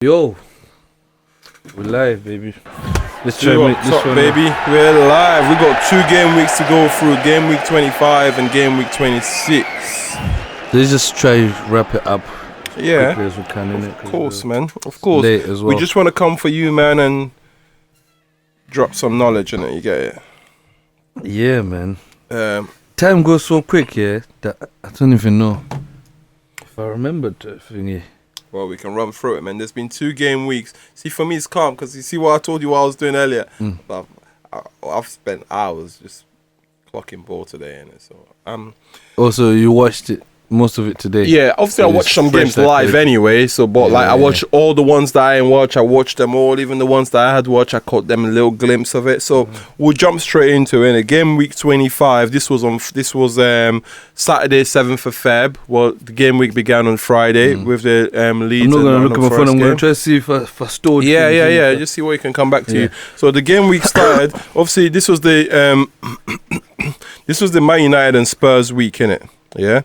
Yo, we're live, baby. Let's try Two make up this top, one. baby. We're live. We got 2 game weeks to go through. Game week 25 and game week 26. Let's just try wrap it up Yeah, quickly as we can, innit? of course, man. Of course. Late as well. We just want to come for you, man, and drop some knowledge in it. You get it? Yeah, man. Um, Time goes so quick, yeah, that I don't even know if I remembered the thingy. well, we can run through it, man. There's been 2 game weeks. See, for me, it's calm because you see what I told you what I was doing earlier. But I've spent hours just clocking ball today, innit? So Also, you watched it, most of it today. yeah, obviously I So watched some fresh games that live quick. anyway. So, but like I watched all the ones that I didn't watch. I watched them all, even the ones that I had watched. I caught them a little glimpse of it. So we'll jump straight into it. Game week 25. This was Saturday 7th of Feb. Well, the game week began on Friday with the Leeds. I'm not and gonna look at my phone. Forest I'm gonna game. try to see if I stored. Yeah, things in it. Just see what you can come back to Yeah. you. So the game week started. Obviously, this was the this was the Man United and Spurs week, innit? Yeah.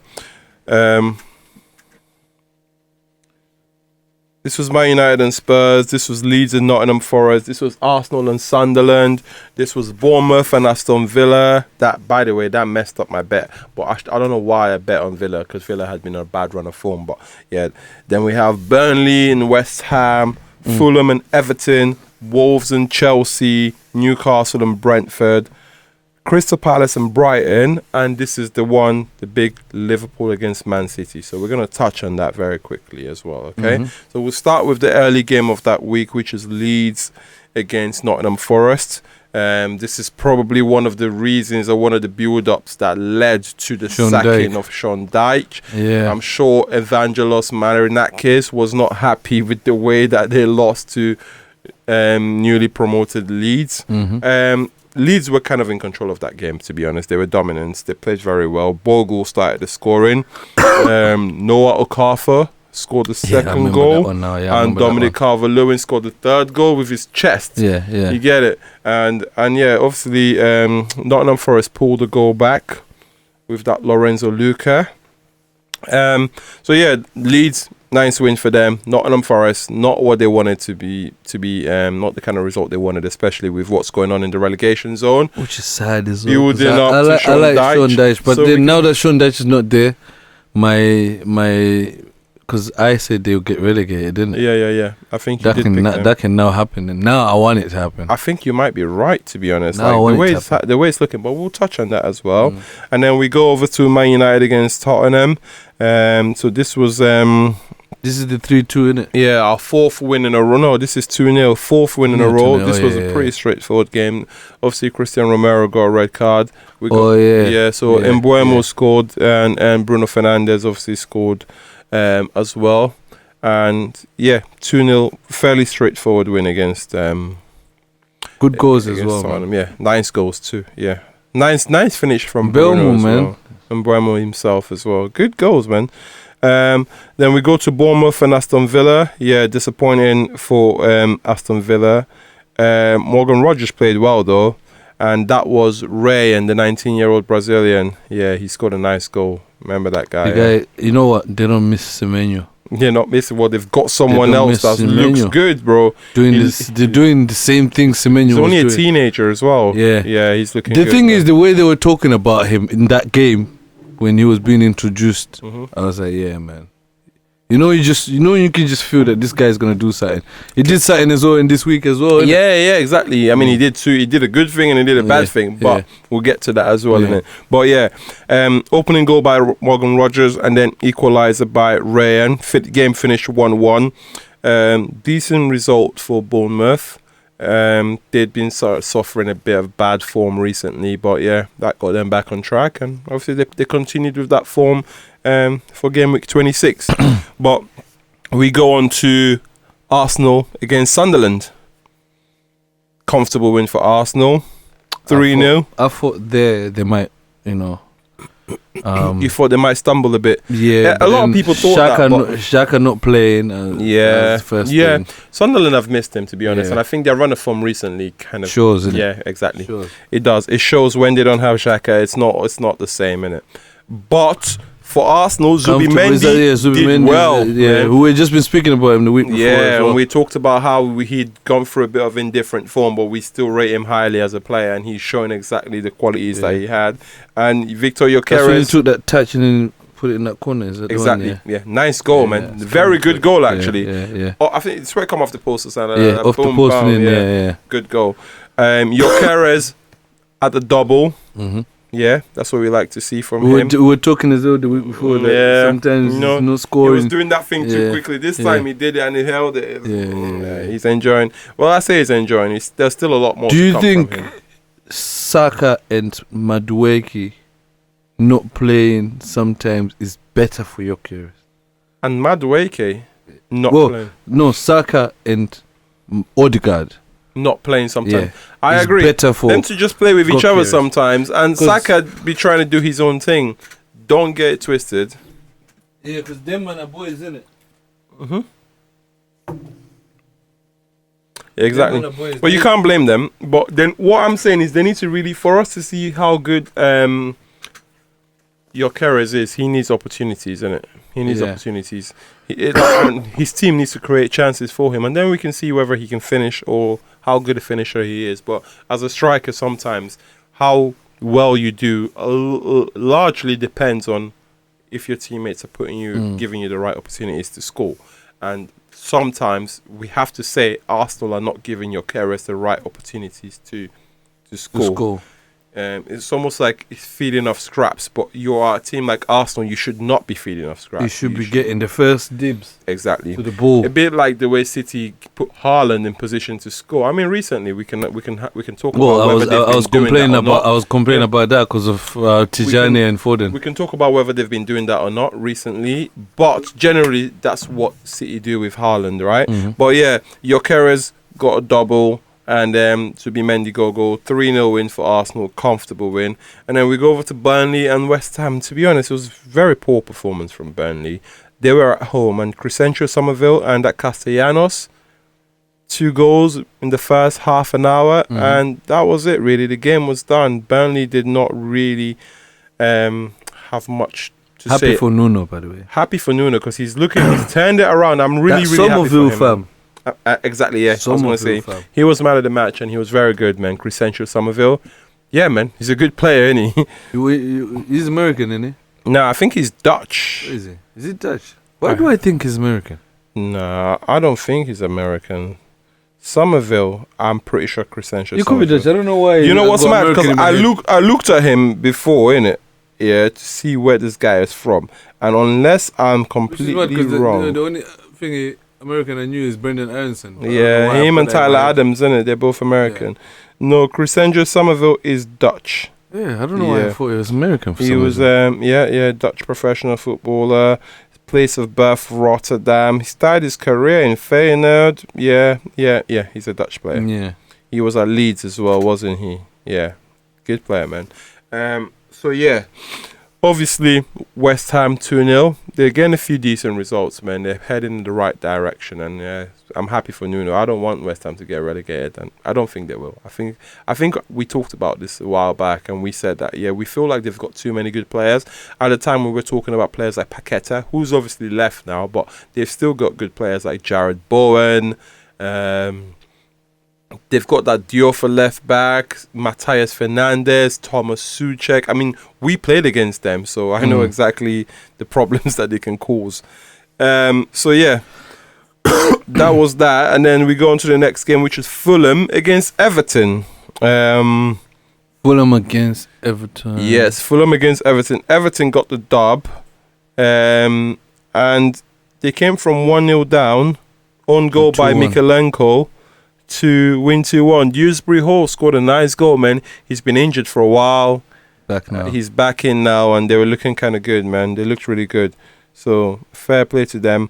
This was Man United and Spurs. This was Leeds and Nottingham Forest. This was Arsenal and Sunderland. This was Bournemouth and Aston Villa. That, by the way, that messed up my bet. But I don't know why I bet on Villa, because Villa had been on a bad run of form. But yeah, then we have Burnley and West Ham, Fulham and Everton, Wolves and Chelsea, Newcastle and Brentford, Crystal Palace and Brighton, and this is the big Liverpool against Man City. So we're going to touch on that very quickly as well, okay? So we'll start with the early game of that week, which is Leeds against Nottingham Forest. This is probably one of the reasons or one of the build-ups that led to the sacking of Sean Dyche. Yeah. I'm sure Evangelos Marinakis was not happy with the way that they lost to newly promoted Leeds. Leeds were kind of in control of that game, to be honest. They were dominant. They played very well. Bogle started the scoring. Noah Okafor scored the second goal. And Dominic Calvert-Lewin scored the third goal with his chest. Yeah. You get it? And yeah, obviously, Nottingham Forest pulled the goal back with that Lorenzo Luca. So yeah, Leeds, nice win for them. Nottingham Forest, not what they wanted to be, not the kind of result they wanted, especially with what's going on in the relegation zone. Which is sad as well. Building up to Sean Dyche. But So then now that Sean Dyche is not there, because I said they'll get relegated, didn't it? Yeah. I think you That can now happen, and now I want it to happen. I think you might be right, to be honest. Now I want The way it's looking, but we'll touch on that as well. And then we go over to Man United against Tottenham. So this was This is the 3-2, innit? yeah, our 4th win in a row. No, this is 2-0, 4th win in a row. 2-0, This was a pretty straightforward game. Obviously, Cristiano Romero got a red card. So Mbuemo scored, and Bruno Fernandes obviously scored as well. And yeah, 2-0, fairly straightforward win against Good goals as well, Tottenham. man. Yeah, nice goals too. Yeah, nice finish from Mbeumo, Bruno as man. well. And Mbuemo himself as well. Good goals, man. Then we go to Bournemouth and Aston Villa. Yeah, disappointing for Aston Villa. Morgan Rogers played well though, and that was Ray, and the 19-year-old Brazilian. Yeah, he scored a nice goal. Remember that guy? The guy, you know what? They don't miss Semenyo. Yeah, not missing what they've got. Someone else that looks Semenyo. good, bro. They're doing the same thing Semenyo He's was only a doing. teenager as well. Yeah, he's looking. The good, thing man. is, the way they were talking about him in that game when he was being introduced, I was like, yeah, man. You can just feel that this guy is gonna do something. He did something as well in this week as well. innit? Yeah, exactly. I mean, he did too. He did a good thing and he did a bad thing, but we'll get to that as well. Yeah. Innit? But yeah, opening goal by Morgan Rogers and then equalizer by Rayan. Game finished 1-1. Decent result for Bournemouth. They'd been sort of suffering a bit of bad form recently, but yeah, that got them back on track, and obviously they continued with that form for game week 26. But we go on to Arsenal against Sunderland. Comfortable win for Arsenal, 3-0. I thought they might, You thought they might stumble a bit. Yeah, a lot of people thought that. But Xhaka not playing. Game. Sunderland have missed him, to be honest, Yeah. and I think their run of form recently kind of Shows, innit? Yeah, exactly. Shows. It does. It shows when they don't have Xhaka. It's not the same, innit? But for Arsenal, Comfortable. Zubimendi did well. Yeah, man. who we just been speaking about him the week before. Yeah, as well. and we talked about how he'd gone through a bit of indifferent form, but we still rate him highly as a player, and he's showing exactly the qualities that he had. And Victor That's when he Gyökeres, took that touch and then put it in that corner. Is that the exactly, one? yeah, nice goal, man. it's Very kinda good goal, actually. Yeah. Oh, I think it's where it come off the post or something. Yeah, off the boom, post bam, and in, yeah. Good goal. Gyökeres at the double. Mm-hmm. Yeah, that's what we like to see from We him. were talking as well the week before that Yeah, sometimes no, there's no He scoring. was doing that thing too quickly. This time he did it and he held it. Yeah. He's enjoying. Well, I say he's enjoying. There's still a lot more. Do to you come think from him. Saka and Madueke not playing sometimes is better for your Gyökeres? And Madueke not Well, playing? no, Saka and Odegaard. Not playing sometimes. Yeah, I it's agree. better for Them to just play with each other Gyökeres. sometimes, and 'Cause- Saka be trying to do his own thing. Don't get it twisted. Yeah, because them man are boys, isn't it? Exactly. Them man are boys. But you can't blame them. But then what I'm saying is they need to really, for us to see how good Gyökeres is, he needs opportunities, innit? He needs opportunities. His team needs to create chances for him, and then we can see whether he can finish or how good a finisher he is. But as a striker, sometimes how well you do largely depends on if your teammates are putting you, giving you the right opportunities to score. And sometimes we have to say Arsenal are not giving Gyökeres the right opportunities to score. It's almost like it's feeding off scraps, but you're a team like Arsenal, you should not be feeding off scraps. You should be getting the first dibs exactly to the ball. a bit like the way City put Haaland in position to score. I mean, recently we can talk Well, about whether I was complaining about Yeah. about that because of Tijani and Foden. We can talk about whether they've been doing that or not recently, but generally that's what City do with Haaland, right? But yeah, Gyökeres got a double, and Zubimendi goal, 3-0 win for Arsenal, comfortable win. And then we go over to Burnley and West Ham. To be honest, it was very poor performance from Burnley. They were at home, and Crescencio Somerville and that Castellanos, 2 goals in the first half an hour, and that was it really. The game was done. Burnley did not really have much to say. Happy for Nuno, by the way. Happy for Nuno because he's turned it around. I'm really, That really happy for Somerville him. fam. Exactly, yeah. I was going to say Fam. he was man of the match and he was very good, man. Crescencio Somerville, yeah, man, he's a good player, isn't he? He's American, isn't he? No, I think he's Dutch. Is he? Is he Dutch? Why do I think he's American? No, I don't think he's American. Somerville, I'm pretty sure Crescencio. You could be Dutch. I don't know why. You know I what's got mad? Because American in my head. I looked at him before, innit? Yeah, to see where this guy is from, and unless I'm Which is mad, completely 'cause wrong. the only thing American I knew is Brendan Aronson. I don't know Yeah, why I him put and that in Tyler my head. Adams, innit? They're both American. No, Crescencio Somerville is Dutch. Yeah, I don't know why I Yeah. thought he was American. For He some was, reason. Dutch professional footballer. Place of birth, Rotterdam. He started his career in Feyenoord. Yeah. He's a Dutch player. Yeah. He was at Leeds as well, wasn't he? Yeah, good player, man. So yeah, obviously West Ham 2-0. They're getting a few decent results, man. They're heading in the right direction, and I'm happy for Nuno. I don't want West Ham to get relegated, and I don't think they will. I think we talked about this a while back, and we said that we feel like they've got too many good players. At the time, we were talking about players like Paqueta, who's obviously left now, but they've still got good players like Jared Bowen. They've got that Dior for left back, Matthias Fernandes, Thomas Soucek. I mean, we played against them, so I know exactly the problems that they can cause. So yeah, that was that. And then we go on to the next game, which is Fulham against Everton. Fulham against Everton. Yes, Fulham against Everton. Everton got the dub. And they came from 1-0 down, on goal by 2-1. Mikalenko, to win 2-1. Dewsbury Hall scored a nice goal, man. He's been injured for a while. Back now. He's back in now, and they were looking kind of good, man. They looked really good. So, fair play to them.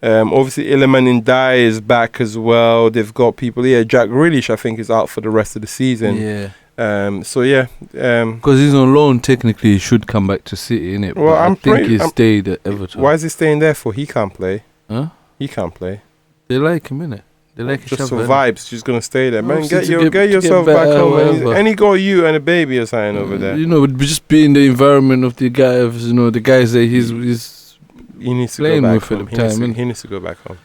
Obviously, Iliman Ndiaye is back as well. They've got people here. Jack Grealish, I think, is out for the rest of the season. Yeah. So, yeah. Because he's on loan, technically, he should come back to City, innit? Well, But I think he stayed at Everton. Why is he staying there for? He can't play. Huh? He can't play. They like him, innit? They like each Just other. for vibes, she's gonna stay there, man. Obviously Get to yourself get back better, home. whatever. And he got you and a baby or something over there. You know, just be in the environment of the guys. You know, the guys that he's He needs to playing go with back at home. the time. He needs to go back home.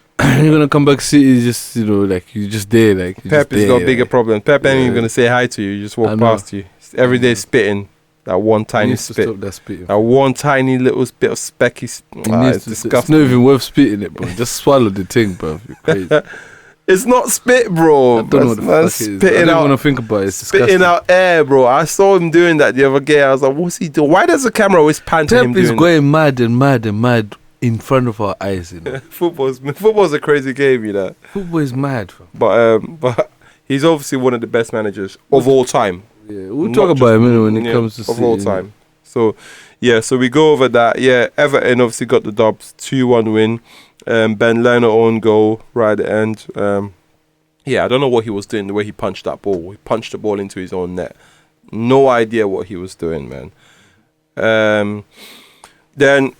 You're gonna come back city, just you know, like you just there, like you Pep just has got there, bigger like. problems. Pep ain't even Yeah. gonna say hi to you. You just I walk know. past you. Every day Yeah. spitting that one He tiny needs to spit. stop that spitting. That one tiny little bit of specky. He It's needs to- disgusting. It's not even worth spitting it, bro. Just swallow the thing, bro. You're crazy. It's not spit, bro. I don't know what the Man, fuck it is. I spitting don't want to out, think about it. It's spitting disgusting. out air, bro. I saw him doing that the other day. I was like, what's he doing? Why does the camera always pan to him Pep is doing going mad and mad and mad in front of our eyes, you know. that? Football's a crazy game, you know. Football is mad, fam. But he's obviously one of the best managers of all time. Yeah, we'll Not talk just- about him anyway when it yeah, comes to of all City, time. So yeah, so we go over that. Yeah, Everton obviously got the Dubs 2-1 win. Ben Lerner own goal right at the end. Yeah, I don't know what he was doing. The way he punched that ball, he punched the ball into his own net. No idea what he was doing, man. Then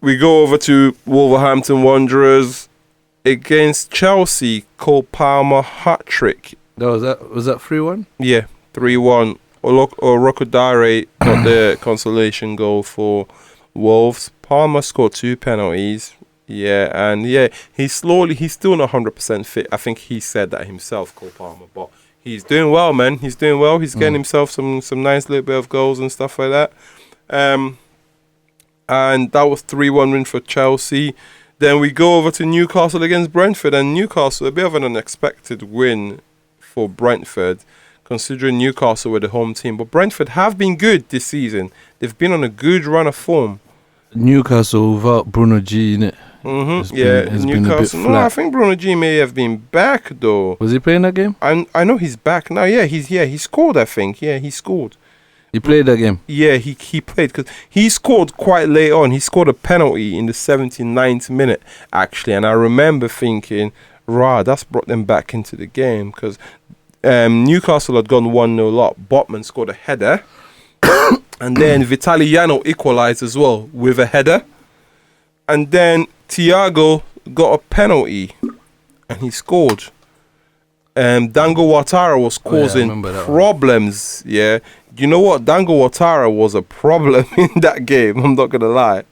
we go over to Wolverhampton Wanderers against Chelsea. Cole Palmer hat trick. Was that 3-1? Yeah, 3-1. Orokodare got the consolation goal for Wolves. Palmer scored 2 penalties. Yeah, and yeah, he's still not 100% fit. I think he said that himself, Cole Palmer. But he's doing well, man. He's doing well. He's getting himself some nice little bit of goals and stuff like that. And that was 3-1 win for Chelsea. Then we go over to Newcastle against Brentford, and Newcastle, a bit of an unexpected win for Brentford, considering Newcastle were the home team. But Brentford have been good this season. They've been on a good run of form. Newcastle without Bruno G, innit? Has been a bit Newcastle. No, I flat. think Bruno G may have been back though. Was he playing that game? I know he's back now. Yeah, he scored. I think. Yeah, he scored. He played that game. Yeah, he played because he scored quite late on. He scored a penalty in the 79th minute actually, and I remember thinking, "Rah, that's brought them back into the game," because Newcastle had gone 1-0 up. Botman scored a header, and then Vitaliano equalised as well with a header, and then Thiago got a penalty, and he scored. Dango Ouattara was causing remember that one. problems. Yeah, you know what? Dango Ouattara was a problem in that game. I'm not gonna lie.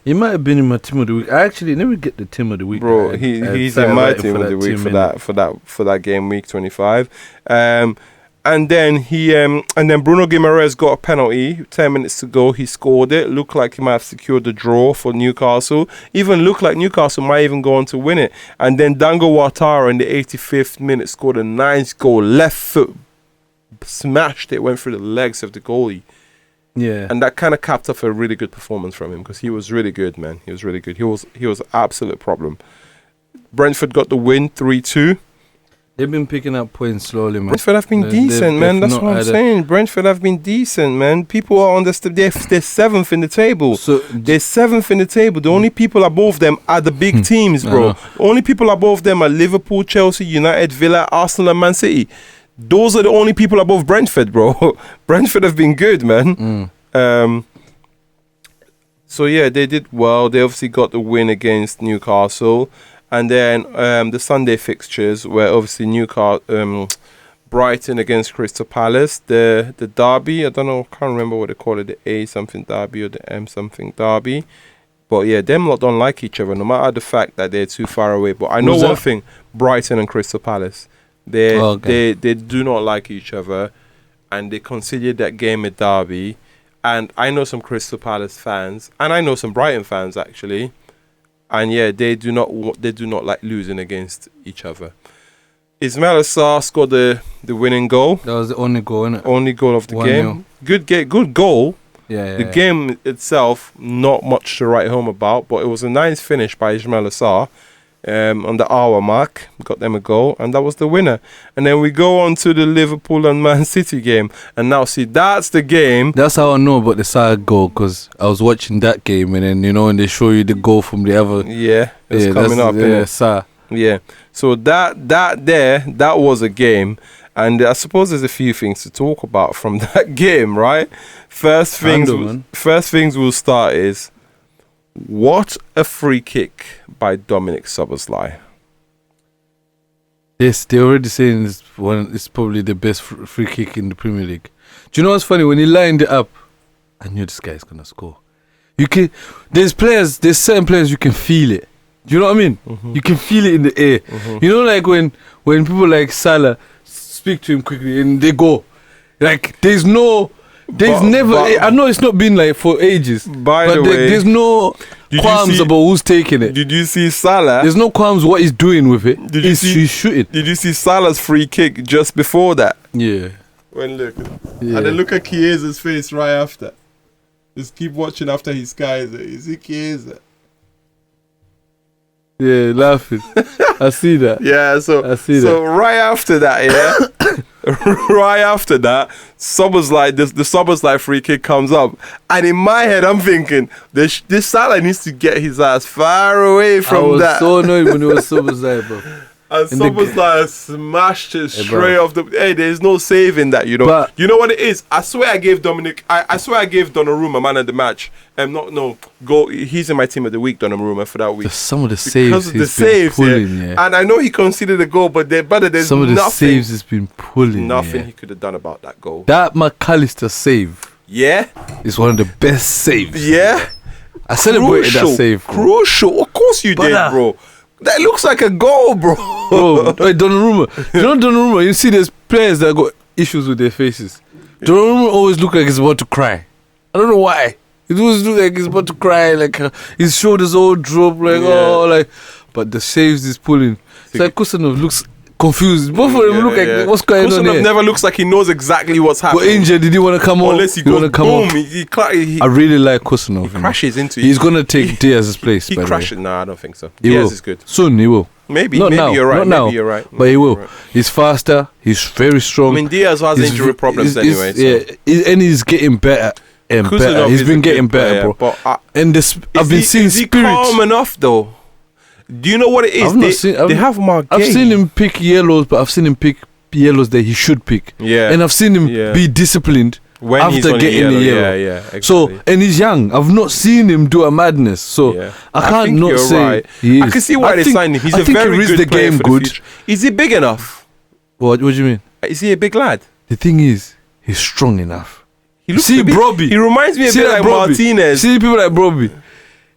He might have been in my team of the week. I actually never get the team of the week. Bro, I he's started in my writing team of the week team, for that game week 25. And then Bruno Guimaraes got a penalty. 10 minutes to go, he scored it. Looked like he might have secured the draw for Newcastle. Even looked like Newcastle might even go on to win it. And then Dango Ouattara in the 85th minute scored a nice goal. Left foot smashed it, went through the legs of the goalie. Yeah. And that kind of capped off a really good performance from him because he was really good, man. He was really good. He was an absolute problem. Brentford got the win 3-2. They've been picking up points slowly, man. Brentford have been decent, man. That's what I'm saying. Brentford have been decent, man. People are on they're 7th in the table. So They're 7th in the table. The only people above them are the big teams, bro. The only people above them are Liverpool, Chelsea, United, Villa, Arsenal, and Man City. Those are the only people above Brentford, bro. Brentford have been good, man. So yeah, they did well. They obviously got the win against Newcastle. And then the Sunday fixtures were obviously Newcastle, Brighton against Crystal Palace. The derby, I don't know, I can't remember what they call it, the A something derby or the M something derby. But yeah, them lot don't like each other, no matter the fact that they're too far away. But I know one thing, Brighton and Crystal Palace, they do not like each other, and they consider that game a derby. And I know some Crystal Palace fans, and I know some Brighton fans actually. And yeah, they do not like losing against each other. Ismail Assar scored the winning goal. that was the only goal, innit? Only goal of the 1-0. game. Good goal. Yeah. The game itself, not much to write home about, but it was a nice finish by Ismail Assar. On the hour mark, got them a goal, and that was the winner. And then we go on to the Liverpool and Man City game, and now see that's the game. That's how I know about the Salah goal, because I was watching that game, and then and they show you the goal from the other. Yeah, it's coming up. Yeah, Salah. Yeah, so that was a game, and I suppose there's a few things to talk about from that game, right? First things we'll start is, what a free kick by Dominic Szoboszlai. Yes, they're already saying it's probably the best free kick in the Premier League. Do you know what's funny? When he lined it up, I knew this guy's gonna score. There's certain players you can feel it. Do you know what I mean? Mm-hmm. You can feel it in the air. Mm-hmm. You know, like when people like Salah speak to him quickly and they go, like there's never. I know it's not been like for ages. By the way, there's no qualms about who's taking it. Did you see Salah? There's no qualms what he's doing with it. He's shooting. Did you see Salah's free kick just before that? Yeah. And then look at Chiesa's face right after. Just keep watching after he skies it. You see Chiesa? Yeah, laughing. I see that. Yeah, so right after that, right after that, the Soboslai free kick comes up, and in my head I'm thinking this Salah needs to get his ass far away from that. I was so annoyed when it was Soboslai, bro. And Soboslai smashed it straight off the. Hey, there's no saving that, you know. But you know what it is? I swear I gave Donnarumma man of the match. Goal. He's in my team of the week, Donnarumma, for that week. Some of the saves he's been pulling, yeah. And I know he conceded a goal, but there's some of the saves he's been pulling. Nothing he could have done about that goal. That McAllister save, is one of the best saves. Yeah, I celebrated that save. Crucial, of course you did, bro. That looks like a goal, bro. Wait, Donnarumma. You know Donnarumma, you see there's players that got issues with their faces. Donnarumma always look like he's about to cry. I don't know why. It always look like he's about to cry, like his shoulders all drop, but the saves he's pulling. It's like Kusanov looks confused. Both of them look like, what's going on here? Kusanov never looks like he knows exactly what's happening. But injured, did he want to come on? Unless he goes boom, I really like Kusanov. He crashes into it. He's going to take Diaz's place. He crashes. No, I don't think so. Diaz is good. Soon he will. Maybe you're right. Maybe you're right. But he will. He's faster. He's very strong. I mean, Diaz has injury problems anyway. And he's getting better. Better. He's been getting better, bro. But I've been seeing Is he calm enough though? Do you know what it is? They have Margay. I've seen him pick yellows, but I've seen him pick yellows that he should pick. Yeah. And I've seen him be disciplined when after getting the yellow. Yeah, exactly. So, and he's young. I've not seen him do a madness. So I can't not say right. he is. I can see why they signed him. He's a very good player for the future. Is he big enough? What do you mean? Is he a big lad? The thing is, he's strong enough. He looks Brobbey. He reminds me a bit like Brobbey. Martinez. See people like Brobbey.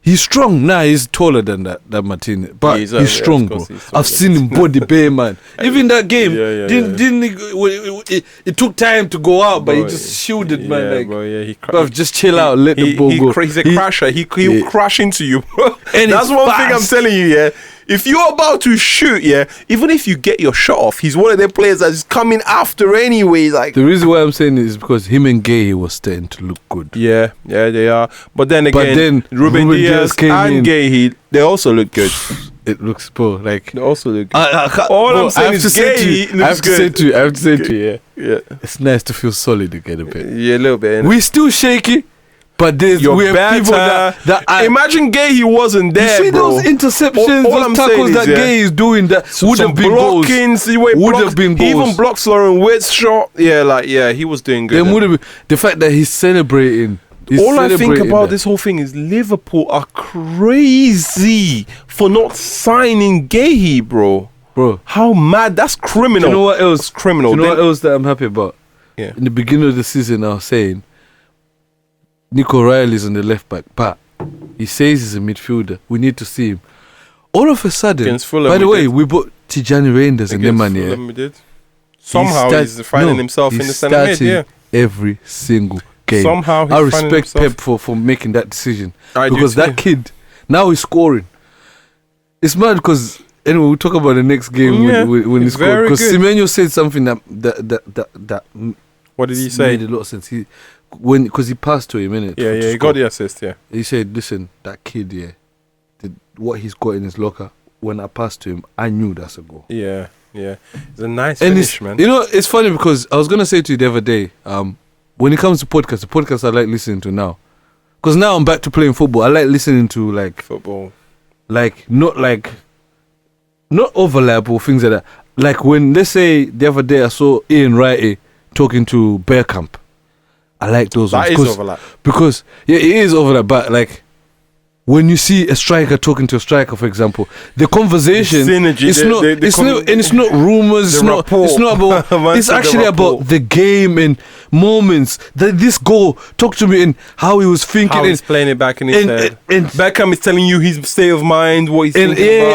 He's strong. He's taller than that Martinez. But he's strong, bro. I've seen him body bare, man. Even that game, didn't he, it took time to go out, but he just shielded, man. Like, just chill out, let the ball go. He's a crasher. He'll crash into you, bro. And that's one thing I'm telling you, If you're about to shoot, even if you get your shot off, he's one of them players that's coming after anyway. Like, the reason why I'm saying is because him and Gay was starting to look good. Yeah, they are. But then again, Ruben Diaz and Gay, they also look good. It looks, bro, like they also look good. I'm saying is Gay looks good. I have to say to you, yeah. It's nice to feel solid again a bit. Yeah, a little bit. We're still shaky. But we have people that imagine Gay, he wasn't there. You see bro. those interceptions, those tackles that Gay is doing that would have been goals. Would have been goals. He even blocks Lauren Witt's shot. He was doing good. Then would have been the fact that he's celebrating. I think about this whole thing is Liverpool are crazy for not signing Gay, bro. How mad? That's criminal. Do you know what else? That's criminal. Do you know what else that I'm happy about? Yeah. In the beginning of the season, I was saying Nico Riley's on the left back, but he says he's a midfielder. We need to see him. All of a sudden, by the way, we bought Tijani Reinders in them man here. Somehow he's finding himself in the centre mid. Yeah, every single game. Somehow I respect Pep for making that decision because that kid now he's scoring. It's mad because anyway we'll talk about the next game when he scored because Semenyo said something that what did he say? Made a lot of sense. Because he passed to him, innit? Yeah, he got the assist, He said, listen, that kid, what he's got in his locker, when I passed to him, I knew that's a goal. Yeah. It's a nice finish, man. You know, it's funny because I was going to say to you the other day, when it comes to podcasts, the podcasts I like listening to now. Because now I'm back to playing football. I like listening to, like... Football. Not overlap or things like that. Like when, let's say, the other day I saw Ian Wrighty talking to Bearcamp. I like those ones. That is overlap. Because, it is overlap, but like, when you see a striker talking to a striker, for example, the conversation, The synergy, it's not rumors, it's not about, Man it's said the actually rapport. about the game and moments. That this goal, talk to me and how he was thinking, How and, he's playing it back in his head. and Beckham is telling you his state of mind, what he's and thinking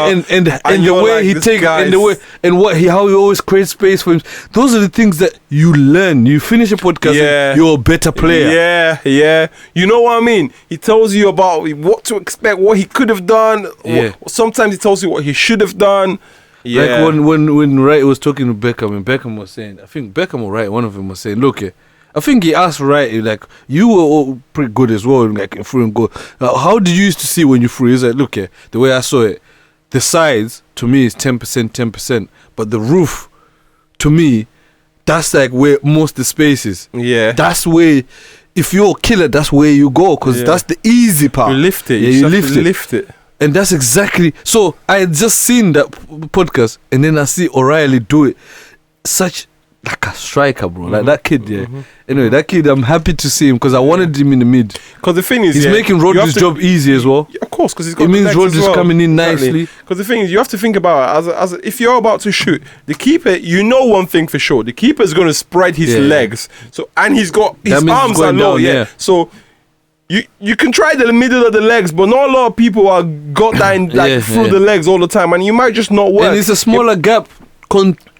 about. and the you're way like, he this takes guy's- and the way and what he how he always creates space for him. Those are the things that you learn. You finish a podcast, Yeah. and you're a better player. Yeah. You know what I mean? He tells you about what to expect, what he could have done. Yeah. Sometimes he tells you what he should have done. Yeah. Like when Wright was talking to Beckham, and Beckham was saying, I think Beckham or Wright, one of them was saying, look, I think he asked Wright, like, you were all pretty good as well, like through and go. How did you used to see when you threw? He's like, look, the way I saw it, the sides to me is 10%, but the roof to me, that's like where most of the space is. Yeah. That's where, if you're a killer, that's where you go, because Yeah. that's the easy part. You lift it. Yeah, You you just have lift to it. lift it. And that's exactly. So I had just seen that podcast, and then I see O'Reilly do it. Such like a striker, bro. Like that kid, yeah. Anyway, that kid, I'm happy to see him because I wanted him in the mid. Because the thing is, He's making you have Rodri's to- job easy as well. Of course, because he's got It the means legs Rodri's as well. coming in nicely. Because the thing is, you have to think about it, as if you're about to shoot, the keeper, you know one thing for sure, the keeper's going to spread his Yeah. legs. So and he's got his That means arms he's are going low, down, yeah. yeah. So you can try the middle of the legs, but not a lot of people are got that in, like Yeah, through yeah. the legs all the time, and you might just not work. And it's a smaller gap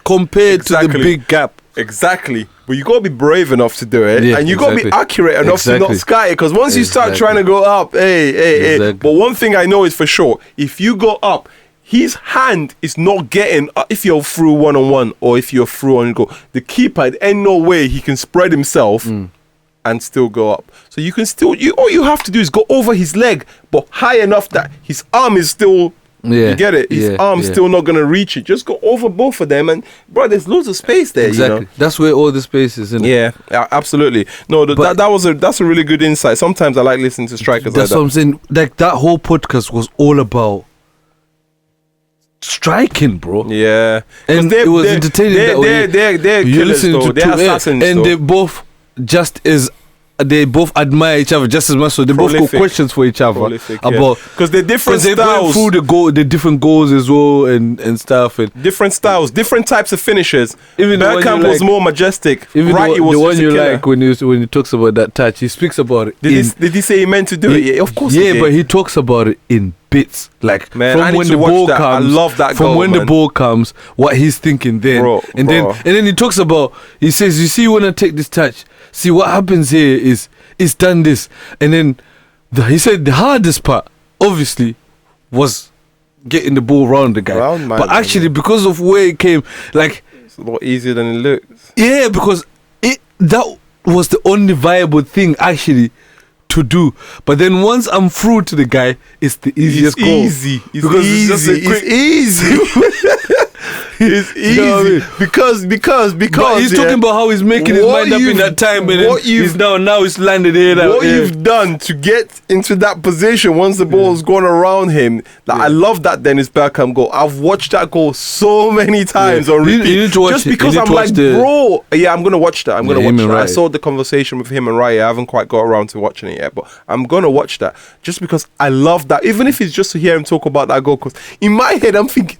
compared to the Exactly. big gap. Exactly, but you gotta be brave enough to do it, Yeah, and you gotta be exactly. accurate enough to not Exactly. sky it. Because once you start Exactly. trying to go up, hey. Exactly. But one thing I know is for sure: if you go up, his hand is not getting. If you're through 1-on-1 or if you're through on goal, the keeper, there ain't no way he can spread himself and still go up. So you can still. All you have to do is go over his leg, but high enough that his arm is still. Yeah, You get it? His yeah, arm's yeah. still not gonna reach it. Just go over both of them, and bro, there's loads of space there. Exactly. You know? That's where all the space is, isn't it? Yeah, absolutely. No, But- that's a really good insight. Sometimes I like listening to strikers That's like what I'm saying. Like that whole podcast was all about striking, bro. that. Yeah, 'Cause And it was entertaining that way. They're You're killers listening though. to They're two, assassins and though. they both they both admire each other just as much. So they both Prolific. got questions for each other Prolific, about because they're different because they're going styles. through the different goals as well and stuff. And Different styles, different types of finishers. Even the one you Beckham was like- more majestic. even Righty the was one just a you killer. like when he talks about that touch, he speaks about it. Did he say he meant to do it? Yeah, of course. Yeah, he did. but he talks about it in bits. Like Man, I from need when to the watch ball that. I comes. love that From goal, when the man. ball comes, what he's thinking then, Bro. and then he talks about. He says, "You see, when I take this touch, see what happens here is it's done this," and then he said the hardest part, obviously, was getting the ball around the guy. Round my But man, actually, because of where it came, like It's a lot easier than it looks. yeah, because that was the only viable thing actually to do. But then once I'm through to the guy, it's the easiest It's goal. easy. It's Because easy. it's just a quick- It's easy. It's easy. You know what I mean? because But he's talking about how he's making his what mind up in you've- that time, and what then he's you've- now it's landed here. Now, what yeah. you've done to get into that position once the ball's gone around him. Like, I love that Dennis Bergkamp goal. I've watched that goal so many times Yeah. on You repeat. need to watch just it. You because need I'm to watch like, the- bro, yeah, I'm gonna watch that. I'm gonna Yeah, watch him that. and I Raya. saw the conversation with him and Raya. I haven't quite got around to watching it yet, but I'm gonna watch that just because I love that. Even if it's just to hear him talk about that goal, because in my head I'm thinking,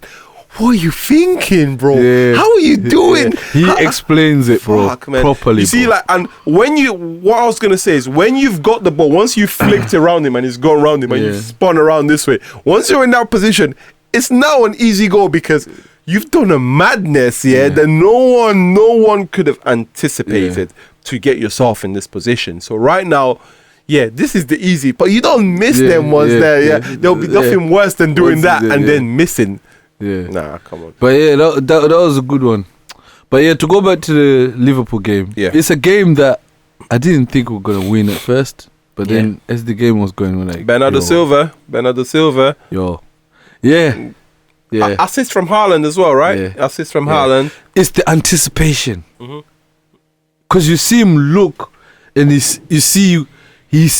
what are you thinking, bro? Yeah. How are you doing? He How- explains it, bro, Fuck, man. properly. You see, bro. like, and what I was gonna say is, when you've got the ball, once you flicked around him and he's gone around him and Yeah. you've spun around this way, once you're in that position, it's now an easy goal because you've done a madness, that no one could have anticipated to get yourself in this position. So right now, yeah, this is the easy, but you don't miss Yeah, them ones yeah, there. Yeah, yeah. there'll be Yeah. nothing worse than doing Once that you did, and yeah. then missing. yeah. Nah, come on. But yeah, that was a good one. But yeah, to go back to the Liverpool game, Yeah. it's a game that I didn't think we were gonna win at first, but then as the game was going, we're like Bernardo Silva. yeah, yeah. Assist from Haaland as well, right? Yeah. Assist from Yeah. Haaland. It's the anticipation, Mhm. because you see him look, and you see him He's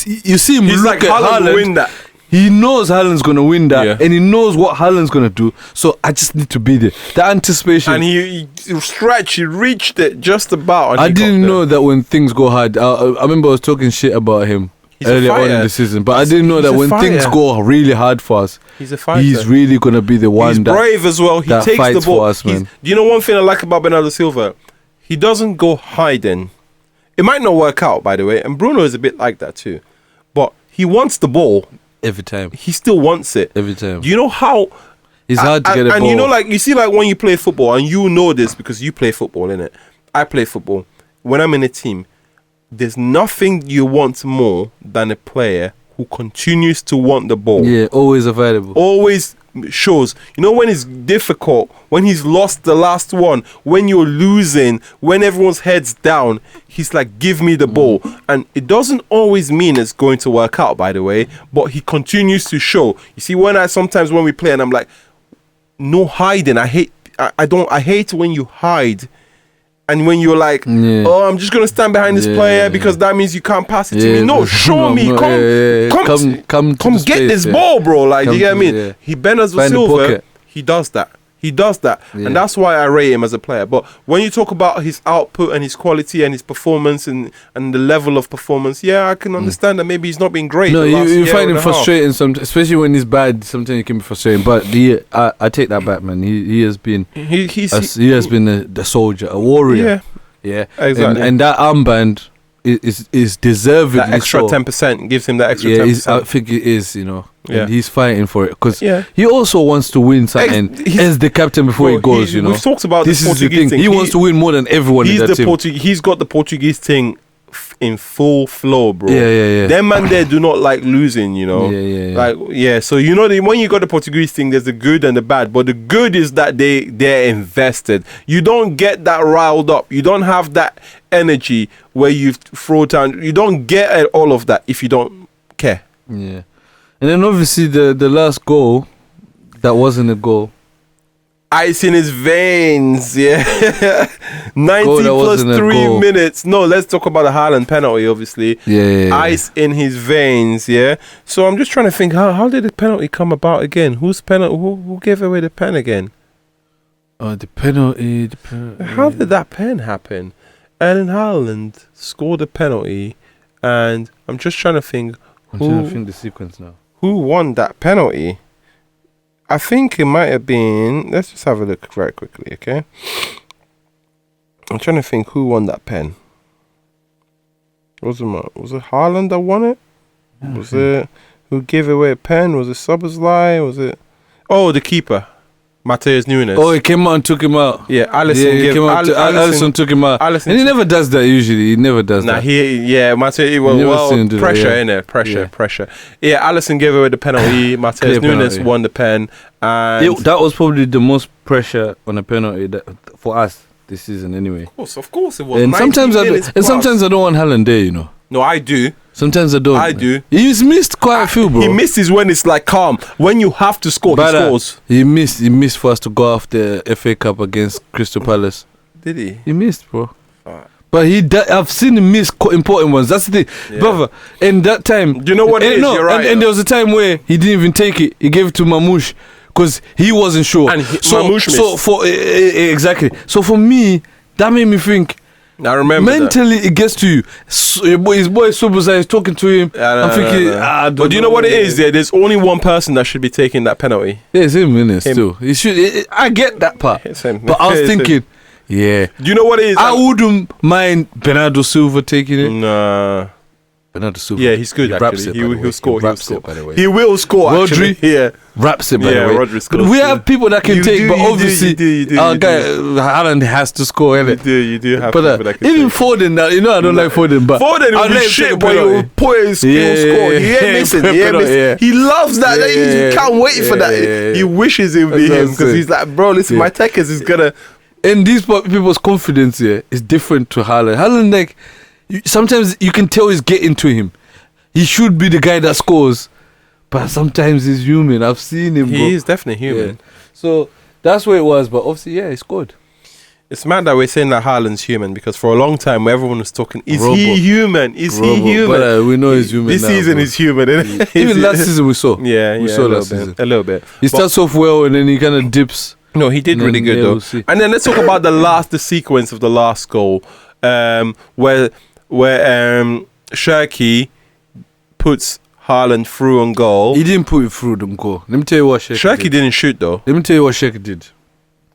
look like, at Haaland will Haaland. win that. He knows Haaland's gonna win that, Yeah. and he knows what Haaland's gonna do. So I just need to be there. The anticipation. And he stretched, he reached it just about. And I he got didn't there. know that when things go hard. I remember I was talking shit about him earlier on in the season. But I didn't know that when things go really hard for us, he's a fighter. He's really gonna be the one. He's brave as well. He that takes fights the ball. for us, man. Do you know one thing I like about Bernardo Silva? He doesn't go hiding. It might not work out, by the way, and Bruno is a bit like that too. But he wants the ball every time. He still wants it Every time. Do you know how? It's hard to get a ball. And you know, like you see, like when you play football, and you know this because you play football, innit? I play football. When I'm in a team, there's nothing you want more than a player who continues to want the ball. Yeah, always available. Always shows. You know when it's difficult, when he's lost the last one, when you're losing, when everyone's head's down, he's like, give me the ball. And it doesn't always mean it's going to work out, by the way, but he continues to show. You see, sometimes when we play and I'm like, no hiding. I hate when you hide. And when you're like, oh, I'm just gonna stand behind this player because that means you can't pass it to me. No, show me. Come get this ball, bro. Like, you get what I mean? He Bernardo Silva, he does that. He does that. Yeah. And that's why I rate him as a player. But when you talk about his output and his quality and his performance and the level of performance, yeah, I can understand that maybe he's not been great. No, you find him frustrating sometimes, especially when he's bad. Sometimes he can be frustrating. But I take that back, man. He has been he has been the soldier, a warrior. Yeah, exactly. And that armband is deserving. That extra 10% gives him that extra 10%. I think it is, you know. Yeah. And he's fighting for it because he also wants to win something as the captain before he goes, you know. We've talked about this the Portuguese is the thing. He wants to win more than everyone in that team. He's got the Portuguese thing in full flow, bro. Yeah. Them man there do not like losing, you know. So you know when you got the Portuguese thing, there's the good and the bad. But the good is that they're invested. You don't get that riled up. You don't have that energy where you throw down. You don't get all of that if you don't care. Yeah. And then obviously the last goal, that wasn't a goal. Ice in his veins, 90 plus 3 minutes. No, let's talk about the Haaland penalty, obviously. Ice in his veins, So I'm just trying to think, how did the penalty come about again? Whose penalty? Who gave away the pen again? The penalty. How did that pen happen? Erling Haaland scored a penalty, and I'm just trying to think. I'm trying to think the sequence now. Who won that penalty? I think it might have been. Let's just have a look very quickly, okay? I'm trying to think who won that pen. Was it Haaland that won it? Was it who gave away a pen? Was it Szoboszlai? Was it? Oh, the keeper, Matheus Nunes. Oh, he came out and took him out. Yeah, Alisson took him out. And he never does that usually. He never does that. Matheus, pressure, innit? Pressure. Yeah, Alisson gave away the penalty. Matheus Nunes won the pen. And that was probably the most pressure on a penalty for us this season anyway. Of course it was. And sometimes I don't want Haaland there, you know. No, I do. Sometimes I don't. I do. He's missed quite a few, bro. He misses when it's like calm. When you have to score, he scores. He missed for us to go off the FA Cup against Crystal Palace. Did he? He missed, bro. But I've seen him miss important ones. That's the thing, brother. And that time, do you know what it is? No, you're right. And there was a time where he didn't even take it. He gave it to Mamouche because he wasn't sure. And Mamouche missed. Exactly. So for me, that made me think. I remember mentally it gets to you. His boy Szoboszlai is talking to him. I'm thinking, but do you know what it is? There's only one person that should be taking that penalty. Yeah, it's him, innit? Still, he should. I get that part, but I was thinking, do you know what it is? I wouldn't mind Bernardo Silva taking it. Nah. Bernardo Silva. Yeah, he's good. Actually, he'll score. By the way, he will score. Rodri, raps it. By the way, Rodri scores. We have people that can take, but obviously, our guy Haaland has to score. You do have people that can even take. Foden. Now, you know I don't like Foden, but Foden will be shit, but he'll put his skill score. He ain't missing. He loves that. He can't wait for that. He wishes it would be him because he's like, bro, listen, my techers is gonna. And these people's confidence is different to Haaland. Haaland, like, sometimes you can tell he's getting to him. He should be the guy that scores, but sometimes he's human. I've seen him. He is definitely human. Yeah. So that's what it was. But obviously, he scored. It's mad that we're saying that Haaland's human because for a long time everyone was talking, is he human? Is he human? But we know he's human. This season is human. Even last season we saw. We saw last season a little bit. He starts off well and then he kind of dips. No, he did really good though. We'll and then let's talk about the sequence of the last goal, where Shirky puts Haaland through on goal. He didn't put it through the goal. Let me tell you what Sheki did. Didn't shoot though. Let me tell you what Sheki did.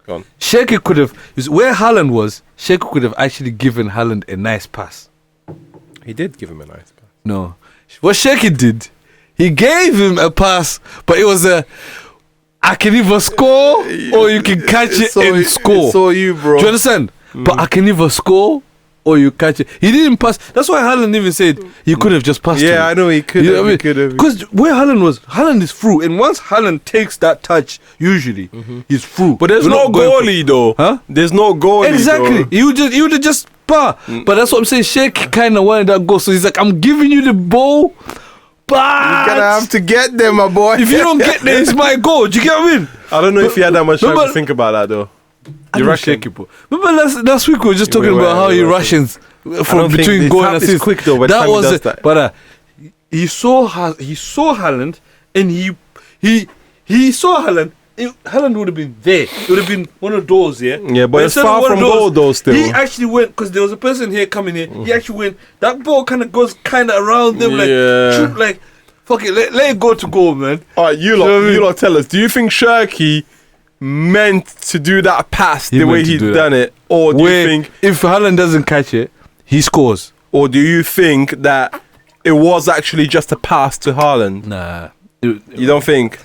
Go on. Sheki could have, where Haaland was, Sheki could have actually given Haaland a nice pass. He did give him a nice pass. No. What Sheki did, he gave him a pass, but it was I can either score or you can catch it and score. It's all you, bro. Do you understand? But I can either score or you catch it. He didn't pass. That's why Haaland even said he could have just passed. Yeah, I know he could. You know He could have. Because where Haaland is through, and once Haaland takes that touch, usually he's through. But there's We're no not going goalie though. Huh? There's no goalie. Exactly. Though. You would have just bar. But that's what I'm saying. Sheikh kind of wanted that goal, so he's like, I'm giving you the ball, but You're gonna have to get there, my boy. if you don't get there, it's my goal. Do you get what I mean? I don't know if he had that much time but- to think about that though. I You know reckon? Sheikh, bro. Remember last week we were just talking We were, about how we he were. Russians don't from think between this goal and happens assist. quick though, by the time he was does it. that. But he saw Haaland, and he saw Haaland. Haaland would have been there. It would have been one of those, yeah. Yeah, but it's instead of far one of from goal though. Still, He actually went because there was a person here coming here. He actually went. That ball kind of goes kind of around them, like Yeah. shoot, like fuck it, let it go to goal, man. all right, you know what I mean? lot, tell us. Do you think Shirky meant to do that pass He the way meant to he's do done it, or do Where you think, if Haaland doesn't catch it, he scores. or do you think that it was actually just a pass to Haaland? Nah, You don't think?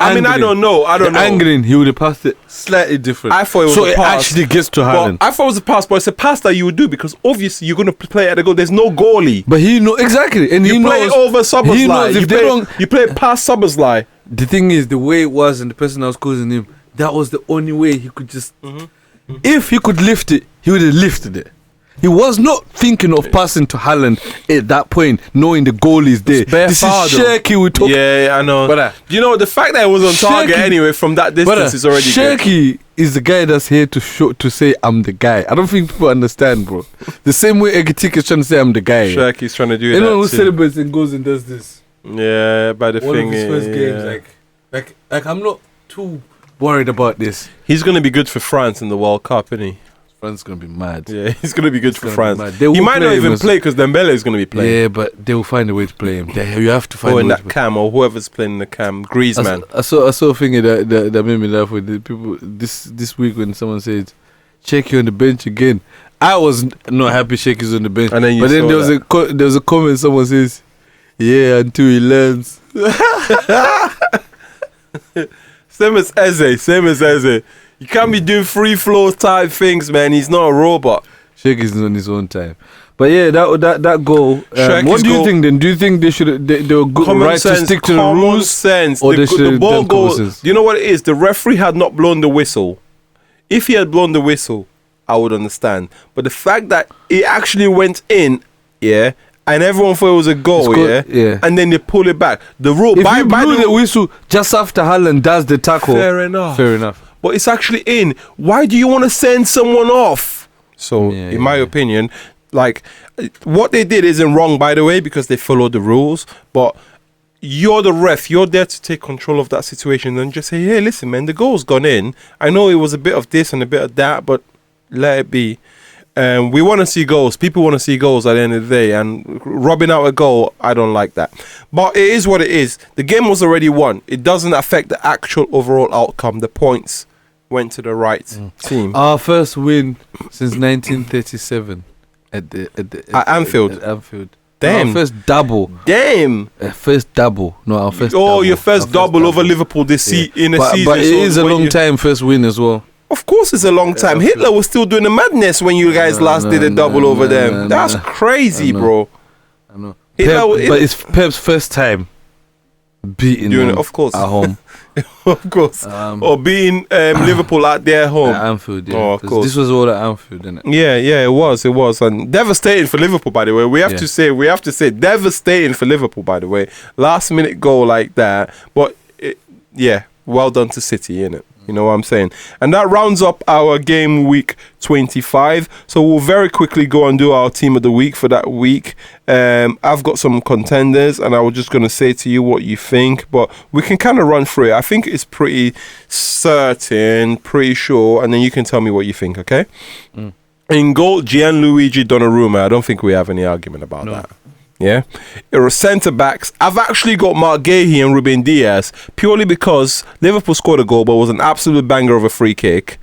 I I don't know. I don't know. Angling, he would have passed it slightly different. I thought it was so a it pass. actually gets to But Haaland. I thought it was a pass, but it's a pass that you would do because obviously you're gonna play at the goal. There's no goalie. But he knows exactly, and he You play knows over He Szoboszlai. knows if they don't. You play past Szoboszlai. The thing is, the way it was, and the person that was causing him, that was the only way he could just. If he could lift it, he would have lifted it. He was not thinking of passing to Haaland at that point, knowing the goal is there. bare This far, is though. Shirky we talk. Yeah, I know. But, you know the fact that it was on target Shirky- anyway from that distance is already good. Shirky is the guy that's here to show to say I'm the guy. I don't think people understand, bro. The same way Egetik is trying to say I'm the guy. Shirky's trying to do Anyone who that too. celebrates and goes and does this. Yeah, but the One thing of his first is, games, like I'm not too worried about this. he's gonna be good for France in the World Cup, isn't he? France gonna be mad. Yeah, he's gonna be good for gonna be France. mad. They He will might not play him even as- play because Dembele is gonna be playing. Yeah, but they will find a way to play him. You have to find Or a in way that to play. cam, or whoever's playing in the cam, Griezmann. I saw a thing that made me laugh with the people this week when someone said, "Check you on the bench again." I was not happy Sheikh is on the bench, And then you but then saw there was a comment someone says, "Yeah, until he learns." Same as Eze. You can't be doing free flow type things, man. He's not a robot. Sheikh is on his own time. But yeah, that goal. Sheikh's What do you goal- think then? Do you think they were good, right to stick to the common rules? sense. or they The should ball have done goal. common sense? Do you know what it is? The referee had not blown the whistle. If he had blown the whistle, I would understand. But the fact that it actually went in, yeah, and everyone thought it was a goal, yeah. and then they pull it back. The rule If by you blew the the whistle just after Haaland does the tackle, Fair enough. Fair enough. but it's actually in. Why do you want to send someone off? So, Yeah, in my yeah. opinion, like what they did isn't wrong, by the way, because they followed the rules. But you're the ref. You're there to take control of that situation and just say, "Hey, listen, man, the goal's gone in. I know it was a bit of this and a bit of that, but let it be." We want to see goals. People want to see goals at the end of the day, and robbing out a goal, I don't like that. But it is what it is. The game was already won. It doesn't affect the actual overall outcome. The points went to the right team. Our first win since 1937 at Anfield. At Anfield. Damn. Our first double. Damn. First double. No, our first. Oh, double. your first Our double over Liverpool this in a but, season. But it so is a when long you- time first win as well. Of course, it's a long time. Hitler was still doing the madness when you guys last did a double over them. That's crazy, I know. bro. I know. Hitler, But it's Pep's first time beating Doing them it, of course. at home of course. or being Liverpool at their home. at Anfield. Yeah, Oh, of 'Cause course. This was all at Anfield, didn't it? Yeah, it was, and devastating for Liverpool. By the way, we have Yeah. to say, devastating for Liverpool. By the way, last minute goal like that, but well done to City, innit? You know what I'm saying? And that rounds up our game week 25. So we'll very quickly go and do our team of the week for that week. I've got some contenders, and I was just going to say to you what you think, but we can kind of run through it. I think it's pretty certain, pretty sure, and then you can tell me what you think, okay? In goal, Gianluigi Donnarumma. I don't think we have any argument about that. Yeah, centre backs. I've actually got Mark Gahey and Ruben Diaz purely because Liverpool scored a goal, but it was an absolute banger of a free kick.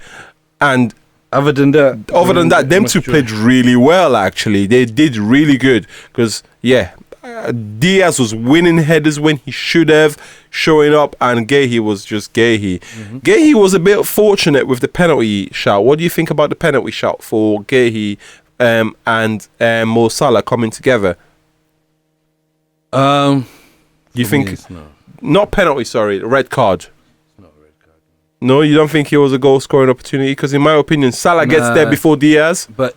And Other than that, them two played really well. Actually, they did really good because Diaz was winning headers when he should have, showing up, and Gahey was just Gahey. Gahey was a bit fortunate with the penalty shout. What do you think about the penalty shout for Gahey and Mo Salah coming together? You think not penalty? Sorry, red card. It's not a red card. No, you don't think it was a goal scoring opportunity? Because in my opinion, Salah gets there before Diaz. But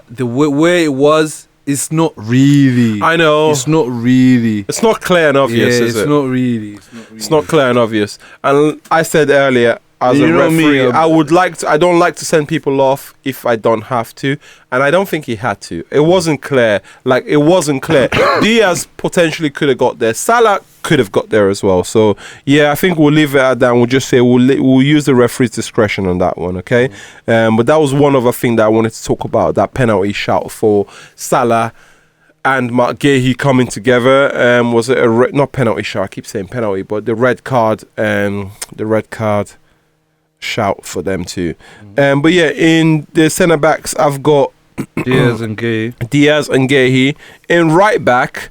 the way it was, it's not really. I know it's not really. It's not clear and obvious, is it? It's not really. It's not clear and obvious. And I said earlier, as a referee, I don't like to send people off if I don't have to, and I don't think he had to. It wasn't clear. Diaz potentially could have got there. Salah could have got there as well. So yeah, I think we'll leave it at that. And we'll just say we'll use the referee's discretion on that one, okay? But that was one other thing that I wanted to talk about. That penalty shout for Salah and Mark Gahey coming together. Was it not penalty shout? I keep saying penalty, but the red card. Shout for them too. But yeah, in the centre backs, I've got Diaz and Gahey. In right back,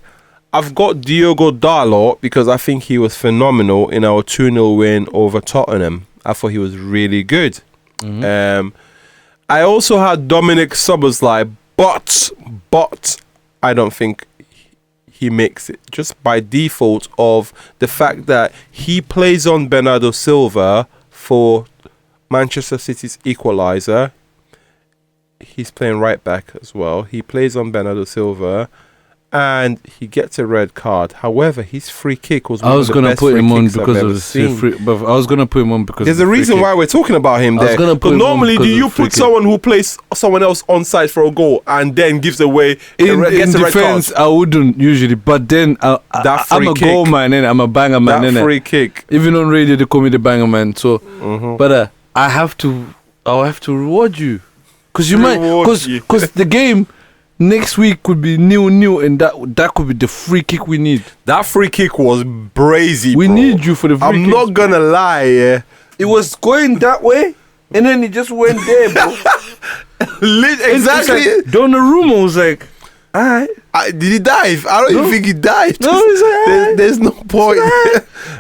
I've got Diogo Dalot because I think he was phenomenal in our 2-0 win over Tottenham. I thought he was really good. I also had Dominic Szoboszlai, but I don't think he makes it just by default of the fact that he plays on Bernardo Silva for Manchester City's equaliser. He's playing right back as well. He plays on Bernardo Silva, and he gets a red card. However, his free kick was one of the best free kicks I've ever seen. But I was gonna put him on because there's a reason why we're talking about him there. But normally, do you put someone who plays someone else onside for a goal and then gives away in defense? I wouldn't usually, but then I'm a goal man, innit? I'm a banger man, innit? That free kick. Even on radio, they call me the banger man. So, but I'll have to reward you because the game next week could be new, and that could be the free kick we need. That free kick was brazy. We need you for the free kick. I'm not gonna lie, yeah. It was going that way, and then it just went there, bro. Exactly. Like, Donnarumma was like, alright. Did he dive? I don't even think he dived. No, there's no point.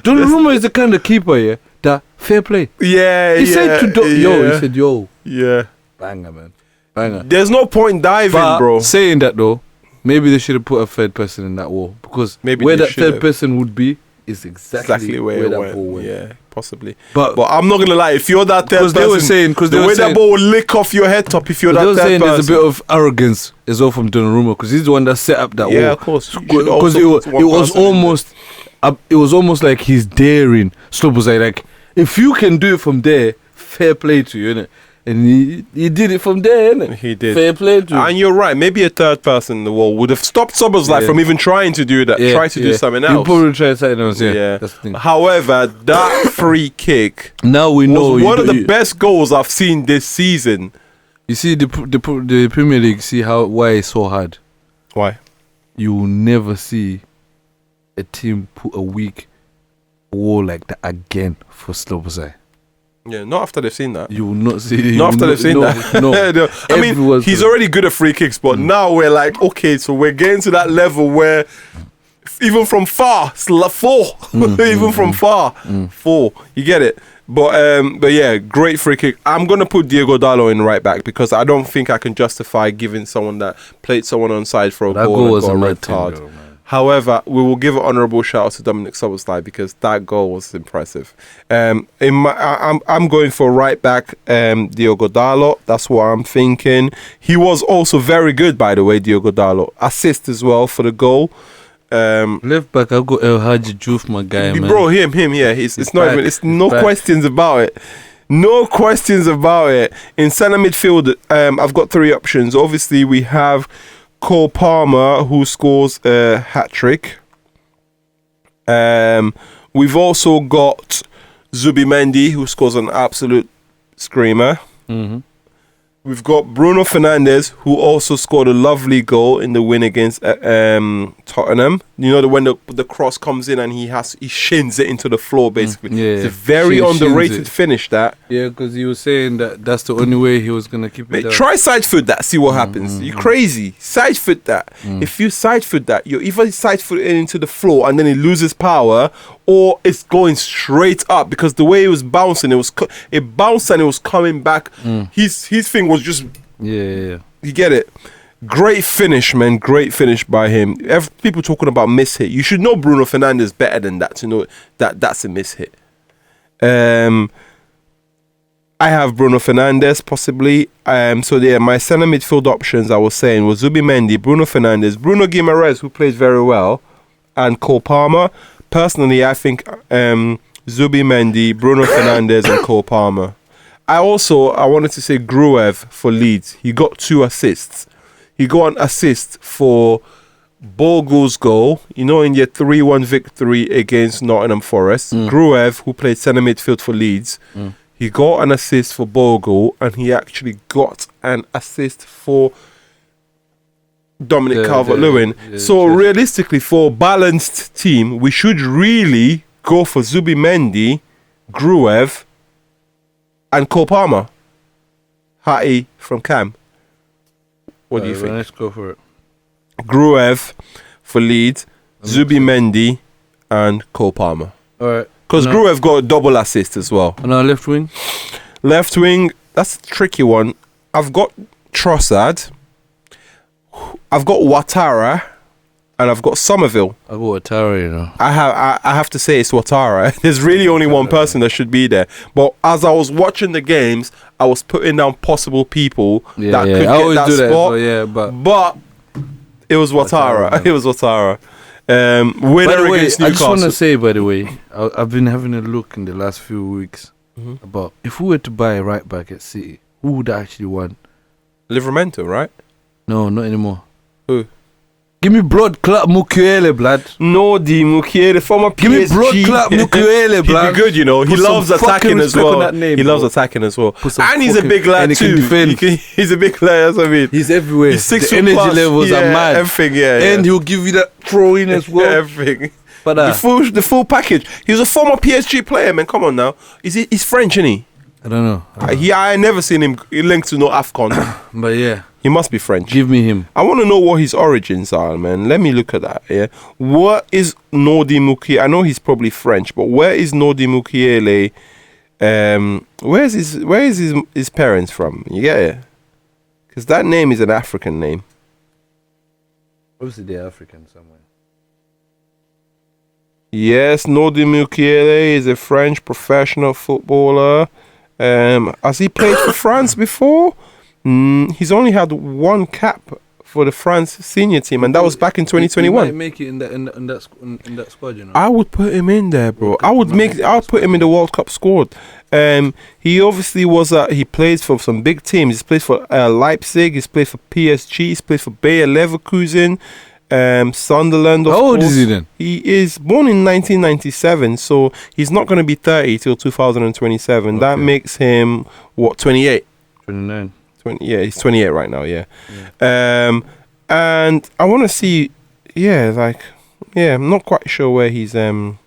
Donnarumma is the kind of keeper, yeah, that fair play. Yeah, he said yo, yeah, banger, man, banger. There's no point diving, but bro. Saying that though, maybe they should have put a third person in that wall because maybe where that third person would be is exactly where that went. ball went. Yeah, possibly. But I'm not gonna lie. If you're that third person, they were saying the way that ball will lick off your head top. If you're that third person, there's a bit of arrogance as well from Donnarumma because he's the one that set up that wall. Yeah, of course. Because it was almost like he's daring. Slope was like, if you can do it from there, fair play to you, innit? And he did it from there, innit? He did. Fair play to you. And you're right. Maybe a third person in the wall would have stopped Szoboszlai from even trying to do that. Try to do something else. You probably try something else. Yeah. That's the thing. However, that free kick. Now we know was one of the best goals I've seen this season. You see the Premier League. See why it's so hard. Why? You will never see a team put a weak wall like that again for Szoboszlai. Yeah, not after they've seen that. You will not see. Not after they've seen that. No. I mean, he's already good at free kicks, but now we're like, okay, so we're getting to that level where even from far, it's like 4. Even from far, 4. You get it? But yeah, great free kick. I'm gonna put Diogo Dalot in right back because I don't think I can justify giving someone that played someone onside for a goal and got a red card. However, we will give an honourable shout out to Dominic Szoboszlai because that goal was impressive. I'm going for right back Diogo Dalot. That's what I'm thinking. He was also very good, by the way, Diogo Dalot. Assist as well for the goal. Left back, I'll go El Hadji Diouf, my guy, man. Bro, him, yeah. It's not even. It's no questions about it. No questions about it. In centre midfield, I've got 3 options. Obviously, we have Cole Palmer, who scores a hat-trick. We've also got Zubimendi, who scores an absolute screamer. We've got Bruno Fernandes, who also scored a lovely goal in the win against Tottenham. You know, when the cross comes in and he shins it into the floor, basically. Yeah, it's a very underrated finish, that. Yeah, because he was saying that that's the only way he was going to keep it down. Try side foot that, see what happens. You crazy. Side foot that. If you side foot that, you're either side foot it into the floor and then it loses power, or it's going straight up, because the way it was bouncing, it bounced and it was coming back. His thing was just... Yeah. You get it? Great finish, man. Great finish by him. People talking about miss hit. You should know Bruno Fernandes better than that to know that that's a miss hit. I have Bruno Fernandes possibly. So yeah, my centre midfield options I was saying was Zubimendi, Bruno Fernandes, Bruno Guimaraes, who plays very well, and Cole Palmer. Personally, I think Zubimendi, Bruno Fernandes, and Cole Palmer. I wanted to say Gruev for Leeds. He got 2 assists. He got an assist for Bogu's goal, in your 3-1 victory against Nottingham Forest. Gruev, who played centre midfield for Leeds, he got an assist for Bogu, and he actually got an assist for Dominic Calvert-Lewin. So realistically, for a balanced team, we should really go for Zubimendi, Gruev, and Cole Palmer. Hattie from Cam. What do you think? Let's go for it. Gruev for Leeds, Zubimendi, and Cole Palmer. All right. Because Gruev got a double assist as well. On our left wing? Left wing, that's a tricky one. I've got Trossard, I've got Ouattara, and I've got Somerville. I've got Ouattara, I have to say it's Ouattara. There's really only one person that should be there. But as I was watching the games, I was putting down possible people that could get that spot. But it was Ouattara. It was Ouattara. Winner against Newcastle. I just want to say, by the way, I've been having a look in the last few weeks about if we were to buy a right back at City, who would actually want? Livramento, right? No, not anymore. Who? Give me blood clot Mukiele, blood. No, the Mukiele, former PSG. Give me blood clot Mukiele, blood. He'd be good, He loves attacking as well. He loves attacking as well. And he's a big lad too. He's a big lad, that's what I mean. He's everywhere. He's 6 the energy plus. levels are mad. Everything, And he'll give you that throw in as well. Everything. But the full package. He was a former PSG player, man. Come on now. He's French, isn't he? I don't know. I never seen him linked to no AFCON. But yeah. He must be French. Give me him. I want to know what his origins are, man. Let me look at that, yeah. What is Nordi Mukiele? I know he's probably French, but where is Nordi Mukiele? Where is his parents from? You get it? Because that name is an African name. Obviously they're African somewhere. Yes, Nordi Mukiele is a French professional footballer. Has he played for France before? He's only had 1 cap for the France senior team, and that was back in 2021. He might make it in that squad, I would put him in there, bro. I'll put him in the World Cup squad. He obviously he plays for some big teams. He's played for Leipzig. He's played for PSG. He's played for Bayer Leverkusen, Sunderland. How old is he then? He is born in 1997, so he's not going to be 30 till 2027. Okay. That makes him 28? 29. He's 28 right now, yeah. And I want to see, I'm not quite sure where he's, not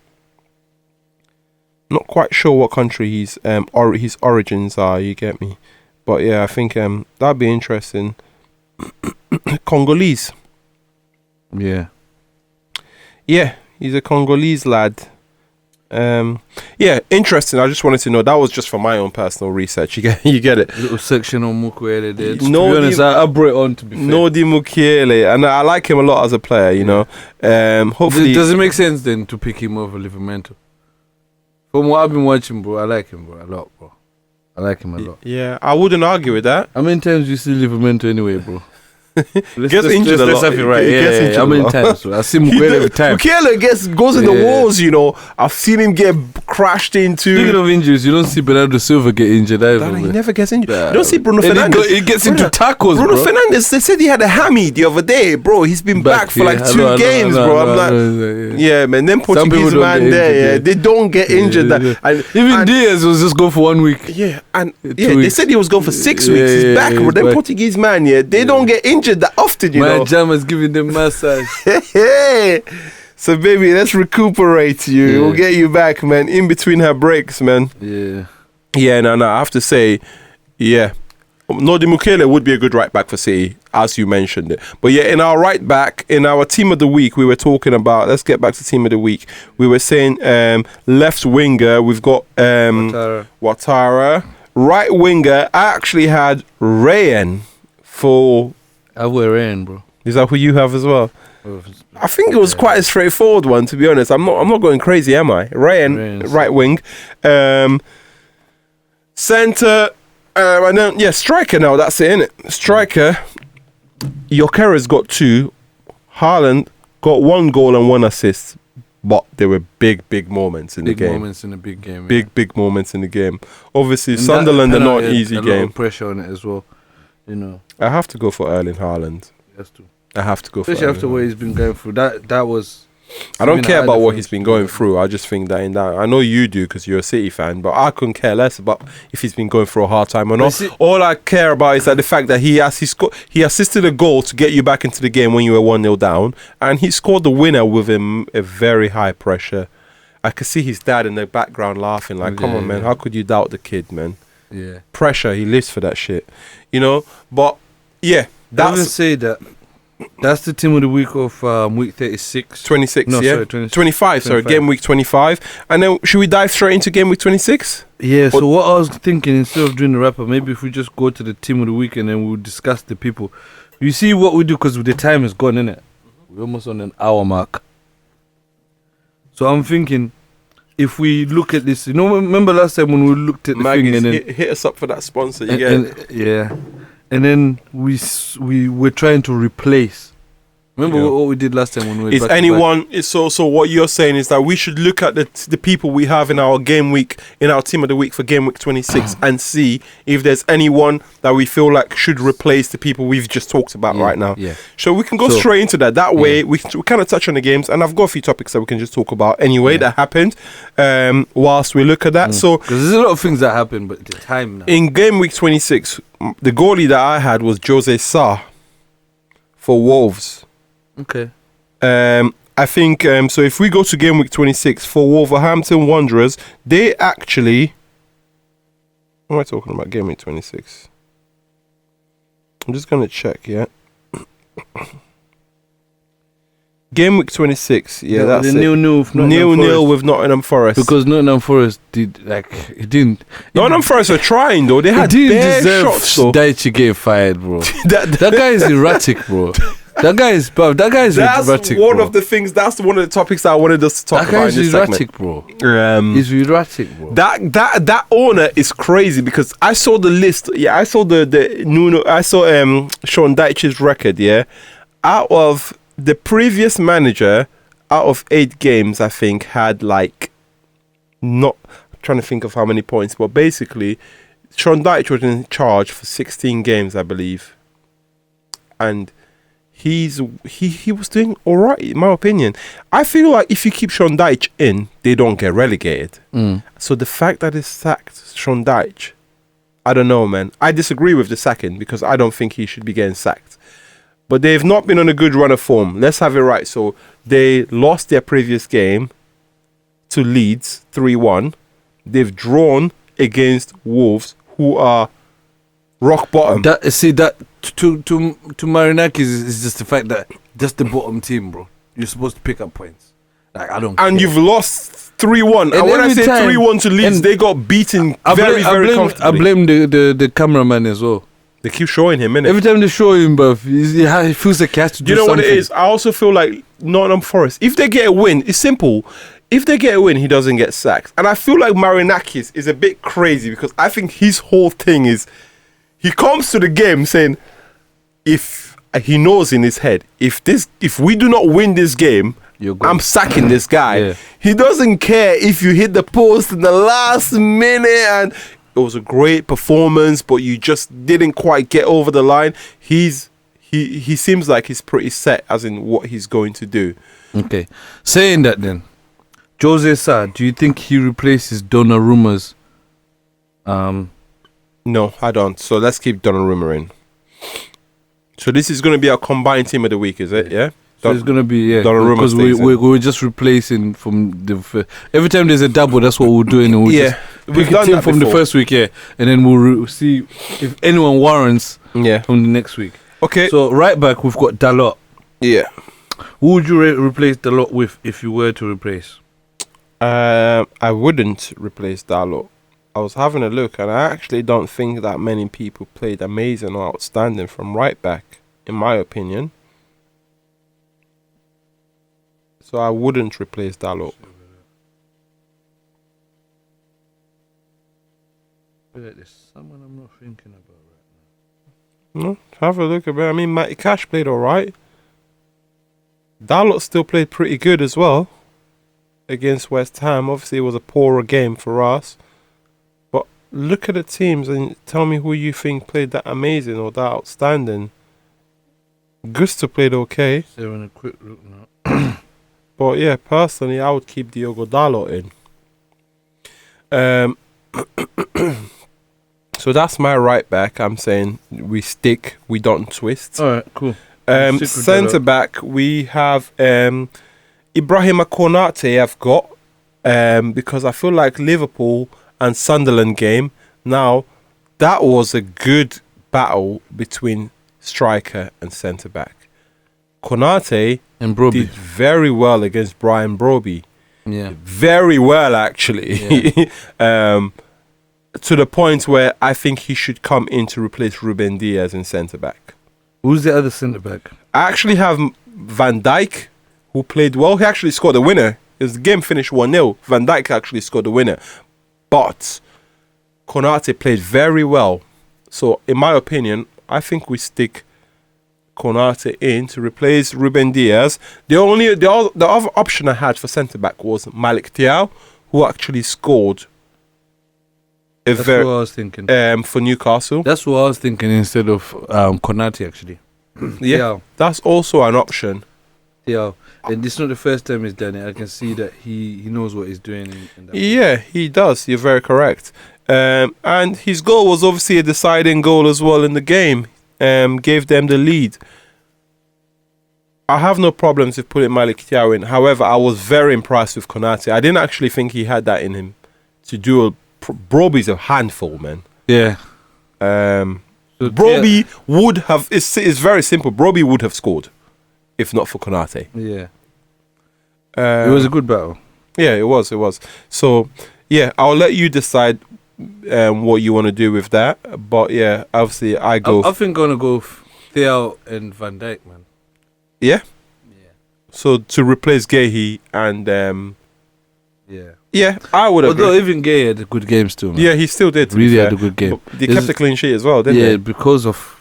quite sure what country his origins are, you get me? But yeah, I think that'd be interesting. Congolese. Yeah. Yeah, he's a Congolese lad. Interesting. I just wanted to know. That was just for my own personal research. You get it. Little section on Mukiele there. To be honest, I brought it on to be fair. Nordi Mukiele, and I like him a lot as a player. You know. Hopefully, does it make sense then to pick him over Livramento? From what I've been watching, bro, I like him, bro, a lot, bro. I like him a lot. Yeah, I wouldn't argue with that. How many times do you see Livramento anyway, bro? Gets injured a lot. Right. How many times? I see Mukiele every time. Mukiele goes in the walls, I've seen him get crashed into. Speaking of injuries, you don't see Bernardo Silva get injured either. He man. never gets injured. Nah, you don't see Bruno and Fernandes. He gets into tackles, Bruno bro. Fernandes, they said he had a hammy the other day, bro. He's been back for like 2 games, bro. I'm like, yeah, man. Them Portuguese man there, they don't get injured. And even Diaz was just gone for 1 week. Yeah, and they said he was gone for 6 weeks. He's back, bro. Them Portuguese man, they don't get injured that often, you know. My Jama's giving them massage. So baby, let's recuperate you. Yeah. We'll get you back, man. In between her breaks, man. Yeah. Yeah, no. I have to say, yeah. Nordi Mukele would be a good right back for City, as you mentioned it. But yeah, in our right back, in our team of the week, we were talking about. Let's get back to team of the week. We were saying left winger. We've got Ouattara. Right winger. I actually had Rayan for. I wear Rayan, bro. Is that who you have as well? I think it was quite a straightforward one, to be honest. I'm not going crazy, am I? Rayan, right wing, centre, and then striker. Now that's it, innit? Striker. Jokera's got 2. Haaland got 1 goal and 1 assist, but there were big moments in the game. Big moments in the big game. Big moments in the game. Obviously, and Sunderland are not an easy game. A lot of pressure on it as well, you know. I have to go for Erling Haaland. Yes, too. I have to go especially for after what he's been going through. That was. I don't care about what he's been going through. I just think that I know you do because you're a City fan, but I couldn't care less about if he's been going through a hard time or not. All I care about is that the fact that he assisted a goal to get you back into the game when you were 1-0 down, and he scored the winner with a very high pressure. I could see his dad in the background laughing like, come on, man, how could you doubt the kid, man? Yeah. Pressure, he lives for that shit. You know? But, yeah. I would say that. That's the team of the week of week 36. 26, no, yeah? Sorry, 25, sorry, game week 25. And then, should we dive straight into game week 26? Yeah, so what I was thinking, instead of doing the wrap-up, maybe if we just go to the team of the week and then we'll discuss the people. You see what we do, because the time is gone, innit? We're almost on an hour mark. So I'm thinking, if we look at this, you know, remember last time when we looked at the thing and then... hit us up for that sponsor, yeah. And then we were trying to replace. Remember what we did last time when we were is anyone is so what you're saying is that we should look at the people we have in our game week, in our team of the week for game week 26 and see if there's anyone that we feel like should replace the people we've just talked about right now. Yeah. So we can go straight into that. That way we kind of touch on the games, and I've got a few topics that we can just talk about anyway that happened whilst we look at that. So because there's a lot of things that happened, but the time now. In game week 26, the goalie that I had was Jose Sa for Wolves. Okay. I think so. If we go to game week 26 for Wolverhampton Wanderers, they actually. What am I talking about? Game week 26. I'm just gonna check. Yeah. Game week 26. Yeah, that's the it. Nil with Nottingham Forest. Because Nottingham Forest it didn't. Nottingham Forest were trying though. They had bare shots though. Daichi getting fired, bro. that guy is erratic, bro. That guy is erratic. That's one of the things. That's one of the topics that I wanted us to talk about in this segment. That guy is erratic, bro. He's erratic, bro. That owner is crazy because I saw the list. Yeah, I saw the Nuno. I saw Sean Dyche's record. Yeah, out of the previous manager, out of 8 games, I think had like not. I'm trying to think of how many points, but basically, Sean Dyche was in charge for 16 games, I believe, and. He was doing all right, in my opinion. I feel like if you keep Sean Dyche in, they don't get relegated. So the fact that they sacked Sean Dyche, I don't know, man. I disagree with the sacking because I don't think he should be getting sacked. But they've not been on a good run of form. Let's have it right. So they lost their previous game to Leeds 3-1. They've drawn against Wolves, who are rock bottom. To Marinakis is just the fact that just the bottom team, bro. You're supposed to pick up points. Like I don't. And care. You've lost 3-1. And when I say 3-1 to Leeds, they got beaten very comfortably. I blame the cameraman as well. They keep showing him, innit? Every time they show him, bruv, he feels like he has to do something. You know what it is? I also feel like Nottingham Forest, if they get a win, it's simple. If they get a win, he doesn't get sacked. And I feel like Marinakis is a bit crazy because I think his whole thing is he comes to the game saying, if he knows in his head, if we do not win this game, You're gone. I'm sacking this guy. Yeah. He doesn't care if you hit the post in the last minute and it was a great performance, but you just didn't quite get over the line. He seems like he's pretty set as in what he's going to do. Okay. Saying that then, Jose Sa, do you think he replaces Donnarumma's? No, I don't. So let's keep Donnarumma in. So this is going to be our combined team of the week, is it? Yeah. So it's gonna be Donnarumma because we're just replacing from the every time there's a double, that's what we're doing, and we'll just we've pick a done team that from before. the first week, and then we'll see if anyone warrants from the next week. Okay. So right back we've got Dalot. Yeah. Who would you replace Dalot with if you were to replace? I wouldn't replace Dalot. I was having a look, and I actually don't think that many people played amazing or outstanding from right back, in my opinion. So I wouldn't replace Dalot. There's someone I'm not thinking about right No, have a look at it. I mean, Matty Cash played all right. Dalot still played pretty good as well against West Ham. Obviously, it was a poorer game for us. But look at the teams and tell me who you think played that amazing or that outstanding. Gusto played okay. now. Having a quick look now. But yeah, personally, I would keep Diogo Dalot in. So that's my right back. I'm saying we stick, we don't twist. All right, cool. Centre back, we have Ibrahima Konate. I've got because I feel like Liverpool and Sunderland game. Now that was a good battle between striker and centre back. Konate And Broby. did very well against Brian Broby. Yeah. Very well, actually. To the point where I think he should come in to replace Ruben Diaz in centre back. Who's the other centre back? I actually have Van Dijk, who played well. He actually scored the winner. The game finished 1-0. Van Dijk actually scored the winner. But Konate played very well. So, in my opinion, I think we stick Konate in to replace Ruben Diaz. The other option I had for centre back was Malik Thiaw, who actually scored That's what I was thinking. for Newcastle. That's what I was thinking instead of Konate actually. Yeah, that's also an option. Yeah, and this is not the first time he's done it. I can see that he knows what he's doing. In that Yeah, he does. You're very correct. And his goal was obviously a deciding goal as well in the game. Gave them the lead. I have no problems with putting Malik Thiaw in. However, I was very impressed with Konate. I didn't actually think he had that in him to do a... Broby's a handful, man. Yeah. So Broby would have... It's very simple. Broby would have scored if not for Konate. Yeah. It was a good battle. Yeah, it was. So, yeah, I'll let you decide what you want to do with that. But, yeah, obviously, I go... I think I'm going to go Thiaw and Van Dijk, man. Yeah? Yeah. So, to replace Gehi and... Yeah. Yeah, I would agree. Although even Gay had good games too, man. Yeah, he still did. to be Really fair. had a good game. But they kept a clean sheet as well, didn't Yeah, they? because of...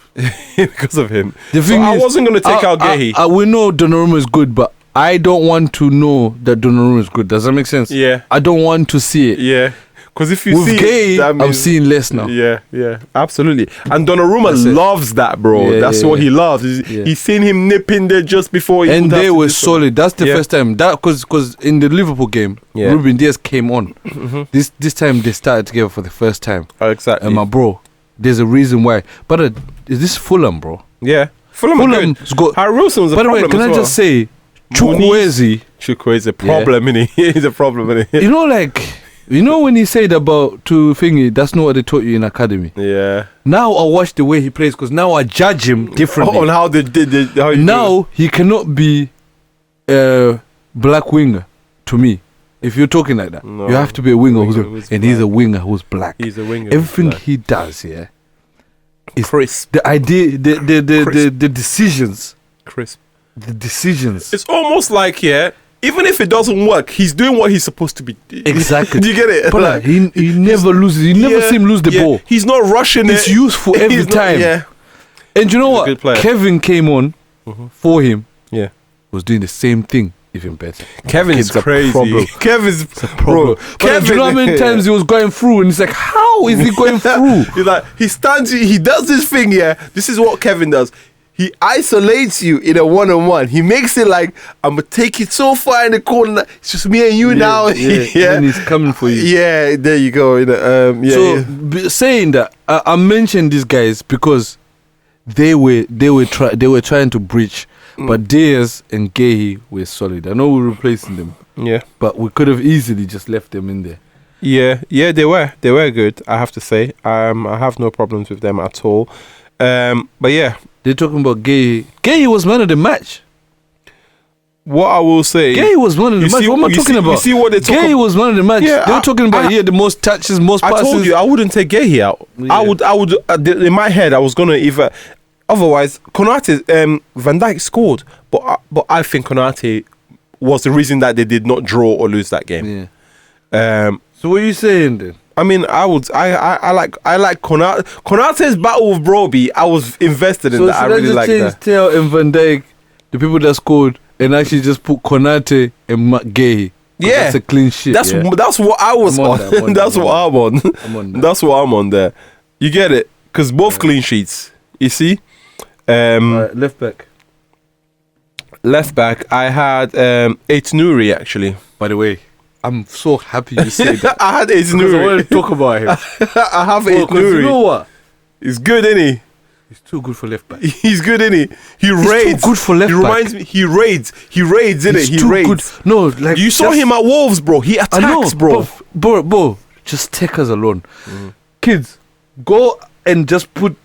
Because of him. The So thing I is, wasn't going to take out Gehi. we know Donnarumma is good, but I don't want to know that Donnarumma is good. Does that make sense? Yeah, I don't want to see it. yeah. Because if you With see Gay, it, that I'm means, seeing less now. Yeah, absolutely. And Donnarumma That's it. loves that, bro. Yeah, That's yeah, what yeah. he loves. He's, Yeah. he's seen him nipping there just before he And would have they to were do something. solid. That's the Yeah. first time. That because in the Liverpool game, Yeah. Ruben Diaz came on. Mhm. This time they started together for the first time. Oh, exactly. And my bro, there's a reason why. But is this Fulham, bro? Yeah. Fulham are good. Fulham's got. Harry Wilson was a By the way, problem can as I just say, Chukwueze? Chukwu is a problem, innit? He's a problem, innit? You know, like, when he said about to thingy, that's not what they taught you in academy. Yeah. Now I watch the way he plays because now I judge him differently. On how they did it. How he Now he cannot be a black winger to me. If you're talking like that, No. you have to be a winger, Winger who's who's and he's a black. winger who's black. He's a winger. Everything Black. he does, yeah, is Crisp. the idea, the Crisp. decisions, Crisp. the decisions. It's almost like, yeah, even if it doesn't work, he's doing what he's supposed to be. Exactly. Do you get it? But like, he never loses. You never Yeah, see him lose the yeah, ball. He's not rushing It's it. useful every He's not- time. Yeah. And you know He's a what? good player. Kevin came on Mhm. for him. Yeah. Was doing the same thing. even better. Kevin's Kid's a crazy. problem. Kevin's Bro, do you know how many times he was going through and it's like, how is he going through? He's like, he stands, he does this thing, yeah. This is what Kevin does. He isolates you in a one-on-one. He makes it like, I'm going to take it so far in the corner. It's just me and you now. Yeah. And he's coming for you. Yeah, there you go. Saying that, I mentioned these guys because they were trying to breach, but Diaz and Gay were solid. I know we're replacing them. Yeah. But we could have easily just left them in there. Yeah, they were good, I have to say. I have no problems with them at all. But yeah. They're talking about Gay. Gay was man of the match. What I will say, Gay was one of the match. What am I talking about? You see what they talk Gay was one of the match. Yeah, they were talking about the most touches, most passes. I told you I wouldn't take Gay out. Yeah. I would. In my head, I was gonna either. Otherwise, Konate, Van Dijk scored, but I think Konate was the reason that they did not draw or lose that game. Yeah. So what are you saying then? I mean, I like Konate. Konate's battle with Broby. I was invested in that. I really like that. Tell and Van Dijk, the people that scored, and actually just put Konate and Gay. Yeah, that's a clean shit. That's what I was on. That's what I'm on. That's what I'm on there. You get it? Because both clean sheets. You see. Right, left back. Left back. I had Ait Nouri actually. By the way, I'm so happy you said that. I had Ait Nouri. I want to talk about him. I have Ait Nouri. You know what? He's good, isn't he? He's too good for left back. He's good, isn't he? He's raids. Too good for left back. He reminds me. He raids, isn't it? He too raids. Good. No, like you saw him at Wolves, bro. He attacks, bro. Bro, just take us alone. Kids, go and just put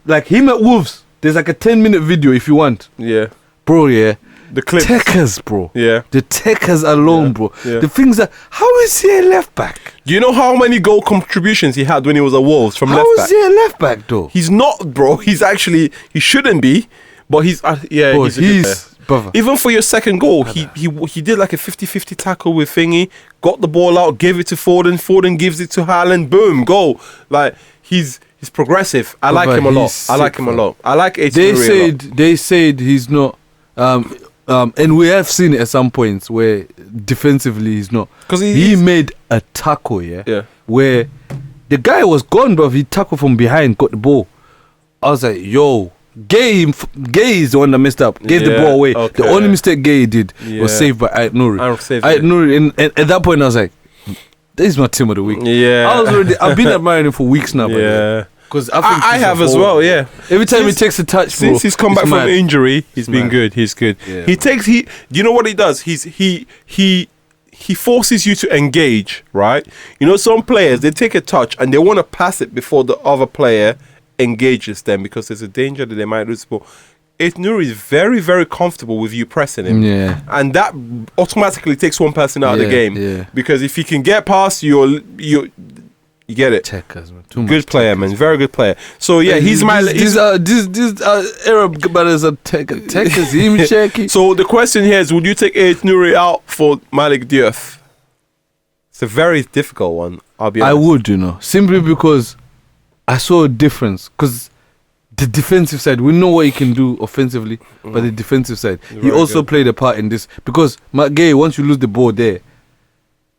like him at Wolves. There's like a 10-minute video if you want. Yeah. Bro, yeah. The clips. Techers, bro. Yeah. The techers alone, bro. Yeah. The things that... How is he a left back? Do you know how many goal contributions he had when he was at Wolves from left back? How is he a left back, though? He's not, bro. He's actually... He shouldn't be. But he's... Bro, he's a good player. Brother. Even for your second goal, he did like a 50-50 tackle with Thingy, got the ball out, gave it to Foden. Foden gives it to Haaland. Boom, goal. Like, he's progressive. I like him a lot. I like him a lot. I like Ait Nouri. They said he's not... and we have seen it at some points where defensively he's not. Because he made a tackle, yeah, where the guy was gone, bro. He tackled from behind, got the ball. I was like, yo, Gay is the one that messed up. Gave the ball away. Okay. The only mistake Gay did was saved by Ait Nouri. Ait Nouri, and at that point I was like, this is my team of the week. Yeah, I've been admiring him for weeks now. Yeah. Because I have as well, yeah. Every time he takes a touch, since he's come back from injury, he's been good. He's good. Yeah. Do you know what he does? He forces you to engage, right? You know, some players, they take a touch and they want to pass it before the other player engages them because there's a danger that they might lose the ball. Ait Nouri is very, very comfortable with you pressing him. Yeah. And that automatically takes one person out of the game. Yeah. Because if he can get past you get it. Checkers, man. Good player, man. Very good player. So yeah, he's my. These Arab brothers are techers. Him checky. So the question here is: would you take Ait Nouri out for Malik Diouf? It's a very difficult one. I'll be honest. I would, simply because I saw a difference. Because the defensive side, we know what he can do offensively, but the defensive side, he also played a part in this. Because Gay, once you lose the ball there,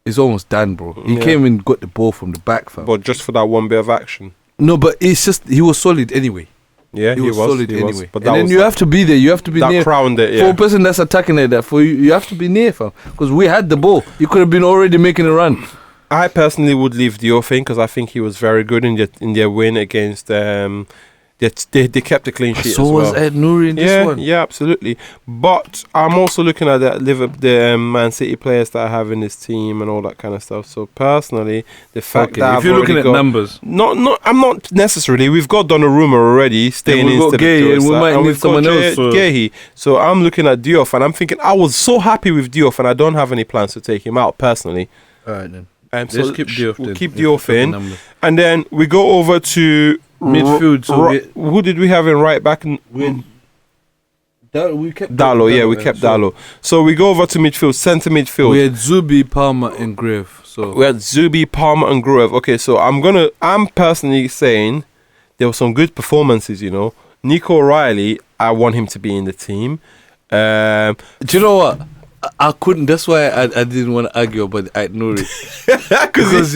it's almost done, bro. He came and got the ball from the back, fam. But just for that one bit of action. No, but it's just he was solid anyway. Yeah, he was solid anyway. But and then you have to be there. You have to be near. That crowned it, yeah. For a person that's attacking like that, for you have to be near, fam. Because we had the ball. You could have been already making a run. I personally would leave Diouf in because I think he was very good in their win against. They kept a clean sheet. So as well. was Ait Nouri in this one. Yeah, absolutely. But I'm also looking at the Man City players that I have in this team and all that kind of stuff. So personally, the fact that if you're looking at numbers, I'm not necessarily. We've got Donnarumma already staying in. We've got Gay, and we might need someone else. So I'm looking at Diouf, and I'm thinking I was so happy with Diouf, and I don't have any plans to take him out personally. All right then. So let's keep Diouf. We'll keep Diouf in, and then we go over to midfield. Who did we have in right back? We kept Dalot. Yeah, we kept Dalot. So we go over to midfield, centre midfield. We had Zubi, Palmer, and Grave. So we had Zubi, Palmer, and Grove. Okay, so I'm personally saying there were some good performances. Nico O'Reilly, I want him to be in the team. Do you know what? I couldn't. That's why I didn't want to argue, but I ignored it. Because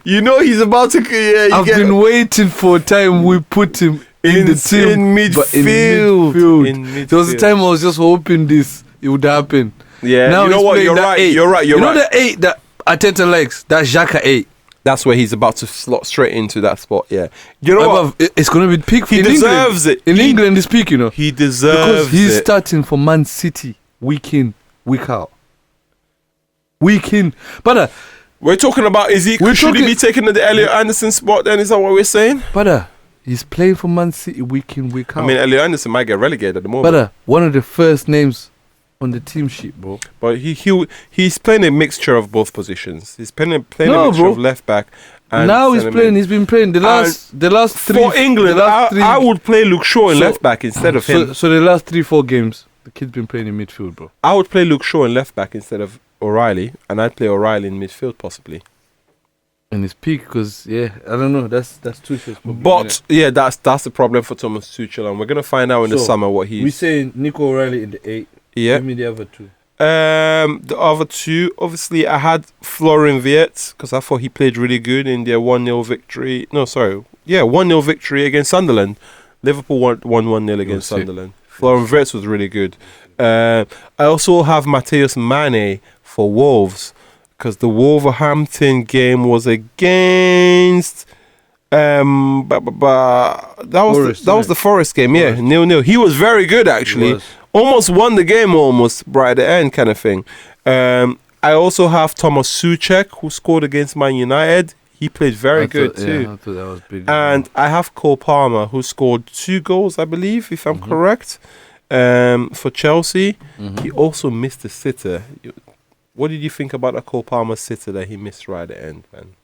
you know he's about to. Yeah, I've been waiting for a time we put him in the team, in but midfield. in midfield. There was a time I was just hoping it would happen. Yeah, now you know what? You're right. You're right. You know the 8 that Ateta likes? That Xhaka 8. That's where he's about to slot straight into that spot. Yeah, you know what? It's gonna be peak. He deserves it. In England, it's peak. You know, he deserves because he's starting for Man City week in, week out, week in. But we're talking about should he be taking the Elliot Anderson spot? Then is that what we're saying? But he's playing for Man City week in, week out. I mean, Elliot Anderson might get relegated at the moment. But one of the first names on the team sheet, bro. But he's playing a mixture of both positions. He's playing a mixture of left back. And now he's playing. He's been playing the last 3 for England. I would play Luke Shaw in left back instead of him. So the last 3-4 games, the kid's been playing in midfield, bro. I would play Luke Shaw in left back instead of O'Reilly, and I'd play O'Reilly in midfield possibly. And it's peak because I don't know. That's Tuchel's problem. But that's the problem for Thomas Tuchel, and we're gonna find out in the summer what he's. We saying Nico O'Reilly in the 8. Yeah. Give me the other 2. The other 2, obviously, I had Florian Wirtz because I thought he played really good in their 1-0 victory. No, sorry. Yeah, 1-0 victory against Sunderland. Liverpool won 1-0 against Sunderland. Florian Wirtz was really good. I also have Matheus Mane for Wolves because the Wolverhampton game was against. That was the Forest game. Yeah, 0-0. He was very good actually. Almost won the game, right at the end, kind of thing. I also have Thomas Souček, who scored against Man United. He played very good too. I thought that was big. And I have Cole Palmer, who scored 2 goals, I believe, if I'm correct, for Chelsea. He also missed a sitter. What did you think about the Cole Palmer sitter that he missed right at the end, man?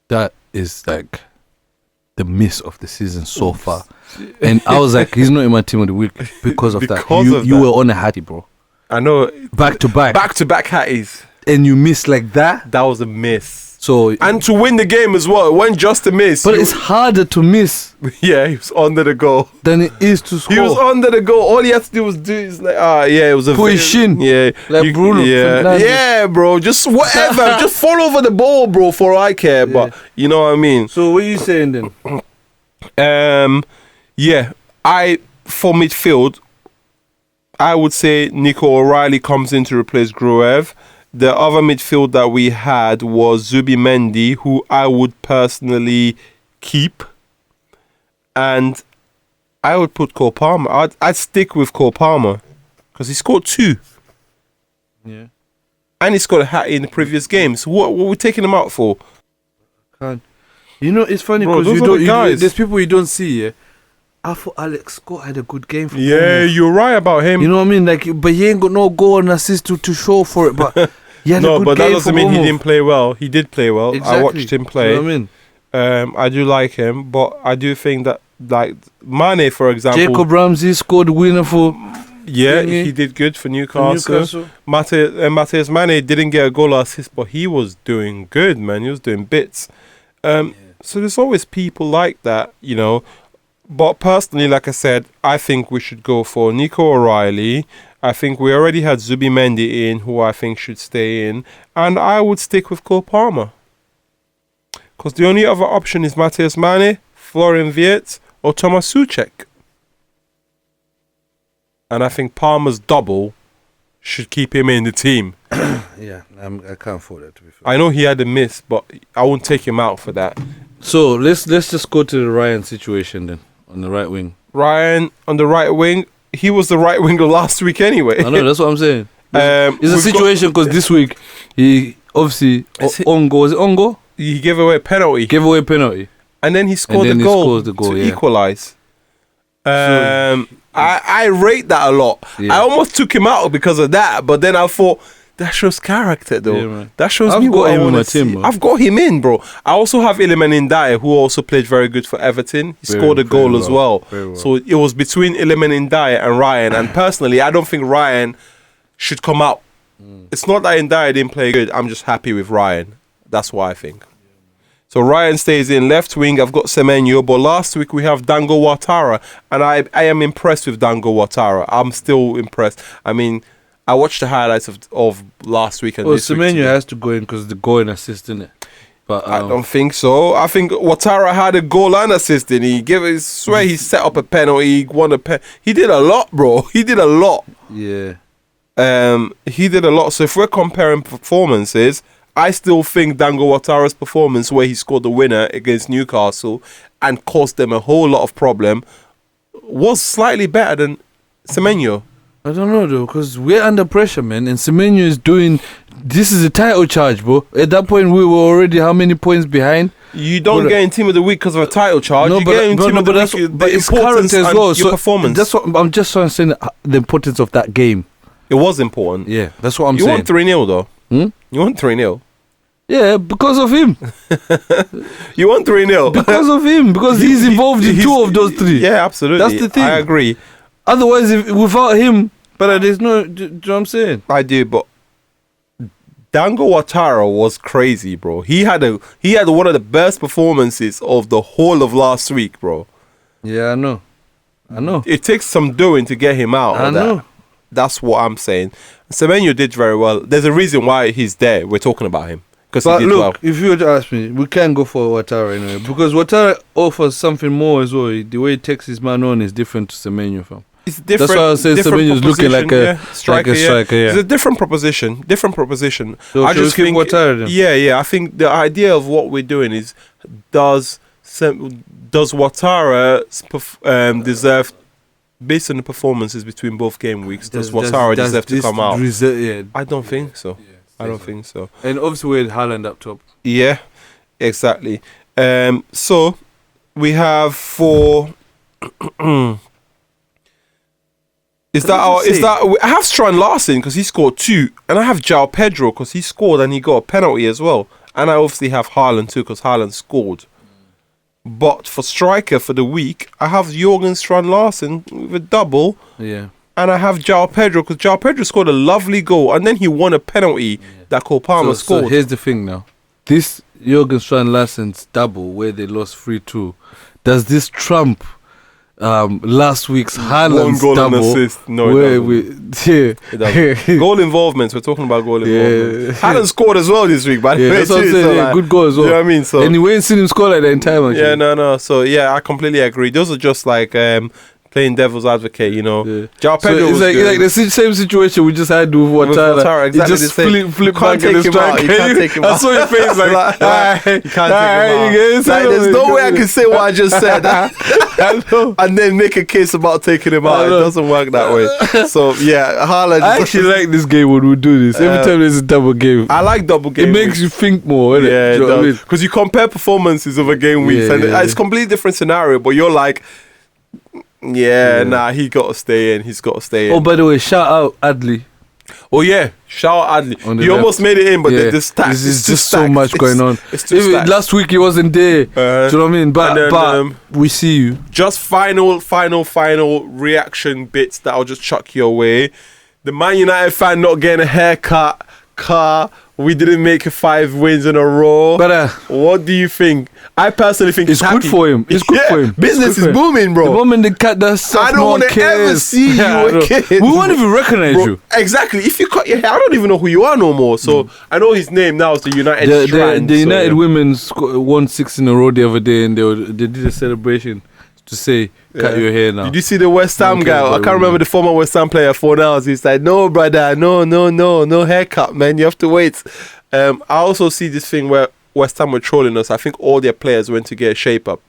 That is like the miss of the season so far. And I was like, he's not in my team of the week because of that. You were on a hattie, bro. I know. Back to back hatties. And you missed like that? That was a miss. So and to win the game as well. It wasn't just a miss. But it's harder to miss. Yeah, he was under the goal. Than it is to score. He was under the goal. All he had to do was it was a put his shin. Yeah. Like Bruno. Yeah, bro. Just whatever. Just fall over the ball, bro, for all I care. Yeah. But you know what I mean? So what are you saying then? For midfield, I would say Nico O'Reilly comes in to replace Gruev. The other midfield that we had was Zubimendi, who I would personally keep. And I would put Cole Palmer. I'd stick with Cole Palmer because he scored 2. Yeah. And he scored a hat in the previous games. What were we taking him out for? Can't. You know, it's funny because there's people you don't see, yeah. I thought Alex Scott had a good game for Bournemouth. You're right about him. You know what I mean? Like, but he ain't got no goal and assist to show for it. But he had a good game. No, but that doesn't mean he didn't play well. He did play well. Exactly. I watched him play. You know what I mean? I do like him, but I do think that, like Mane, for example, Jacob Ramsey scored the winner for. Yeah, he did good for Newcastle. Matheus Mane didn't get a goal or assist, but he was doing good, man. He was doing bits. So there's always people like that, you know. But personally, like I said, I think we should go for Nico O'Reilly. I think we already had Zubimendi in, who I think should stay in. And I would stick with Cole Palmer. Because the only other option is Matheus Mane, Florian Wirtz, or Thomas Souček. And I think Palmer's double should keep him in the team. Yeah, I can't afford that, to be fair. I know he had a miss, but I won't take him out for that. So let's just go to the Ryan situation then, on the right wing. Ryan on the right wing, he was the right winger last week anyway. I know, that's what I'm saying. It's a situation because this week he obviously on goal. Was it on goal? He gave away a penalty. And then he scored the goal to equalise. I rate that a lot. Yeah. I almost took him out because of that, but then I thought that shows character though. Yeah, that shows me what I want to see. I've got him in, bro. I also have Iliman Ndiaye, who also played very good for Everton. He scored a goal as well. So it was between Iliman Ndiaye and Ryan. And personally, I don't think Ryan should come out. It's not that Ndiaye didn't play good. I'm just happy with Ryan. That's what I think. So Ryan stays in left wing. I've got Semenyo, but last week we have Dango Ouattara, and I am impressed with Dango Ouattara. I'm still impressed. I mean, I watched the highlights of last week and Well, this week. Semenyo has to go in because the goal and assist in it. But I don't think so. I think Ouattara had a goal and assist in. I swear he set up a penalty, won a pen. He did a lot, bro. He did a lot. Yeah. He did a lot. So if we're comparing performances, I still think Dango Ouattara's performance where he scored the winner against Newcastle and caused them a whole lot of problem was slightly better than Semenyo. I don't know though, because we're under pressure, man. And Semenyo is doing. This is a title charge, bro. At that point, we were already how many points behind? You don't get in Team of the Week because of a title charge. You get in Team of the Week, but the it's current importance as and well. your So performance. that's what I'm just trying to say. The importance of that game. It was important. Yeah, that's what I'm You saying. won 3-0 though. You won 3-0. Yeah, because of him. You won 3-0. Because of him. Because he's involved in two of those three. Yeah, absolutely. That's the thing. I agree. Otherwise, without him, but there's no. Do you know what I'm saying? I do, but Dango Ouattara was crazy, bro. He had one of the best performances of the whole of last week, bro. Yeah, I know. It takes some doing to get him out. I know. That's what I'm saying. Semenyo did very well. There's a reason why he's there. We're talking about him because he But did look, well. if you were to ask me, we can't go for Ouattara anyway because Ouattara offers something more as well. The way he takes his man on is different to Semenyo, fam. It's different. That's why I say different Semenyo's looking like a striker. Yeah. It's a different proposition. So I just think Ouattara then? Yeah. I think the idea of what we're doing is does Ouattara deserve, based on the performances between both game weeks, does Ouattara deserve to come out? I don't think so. Yeah, I don't think so. And obviously we had Haaland up top. Yeah, exactly. So we have for. I have Strand Larsen because he scored 2, and I have João Pedro because he scored and he got a penalty as well, and I obviously have Haaland too because Haaland scored. But for striker for the week, I have Jürgen Strand Larsen with a double. Yeah. And I have João Pedro because João Pedro scored a lovely goal and then he won a penalty that Cole Palmer scored. So here's the thing now. This Jürgen Strand Larsen's double where they lost 3-2, does this trump last week's Haaland's goal double? and assist. No, where it doesn't. Goal involvements. We're talking about goal involvements. Yeah. Haaland scored as well this week, by the way. That's what I'm saying. So Good goal as well. You know what I mean? So, and you ain't seen him score like that in time. Actually. Yeah, no. So yeah, I completely agree. Those are just like playing devil's advocate, you know. Yeah. João Pedro it's was like, good. like the same situation we just had with Ouattara. Exactly He just the same. flip You can't back in take the him out. strike. You can't take him I out. saw your face like, You can't take him out. There's no way I can say what I just said and then make a case about taking him out. It doesn't work that way. So yeah, Haaland. I actually like this game when we do this. Every time there's a double game, I like double game. it makes you think more. Innit? Yeah, Do you know what I mean? because you compare performances of a game weeks, and it's a completely different scenario. But you're like, nah, he got to stay in. He's got to stay in. Oh, by the way, shout out Adley. Oh yeah, shout out Adley. On the He left. almost made it in, but the stack. This is it's too just so stacked. much going on. It's too Even stacked. last week he wasn't there. Do you know what I mean? But, and then, we see you. Just final reaction bits that I'll just chuck your way. The Man United fan not getting a haircut. We didn't make it 5 wins in a row. But what do you think? I personally think it's good for him. It's good for him. Business is booming, bro. The moment the cat does stuff, I don't want to ever see you again. We won't even recognize Bro, you. exactly. If you cut your hair, I don't even know who you are no more. So I know his name now is the United Strand. The United women won 6 in a row the other day, and they did a celebration to say, cut your hair now. Did you see the West Ham guy? I can't women. remember the former West Ham player for now. He's like, no, brother, no haircut, man. You have to wait. I also see this thing where West Ham were trolling us. I think all their players went to get a shape up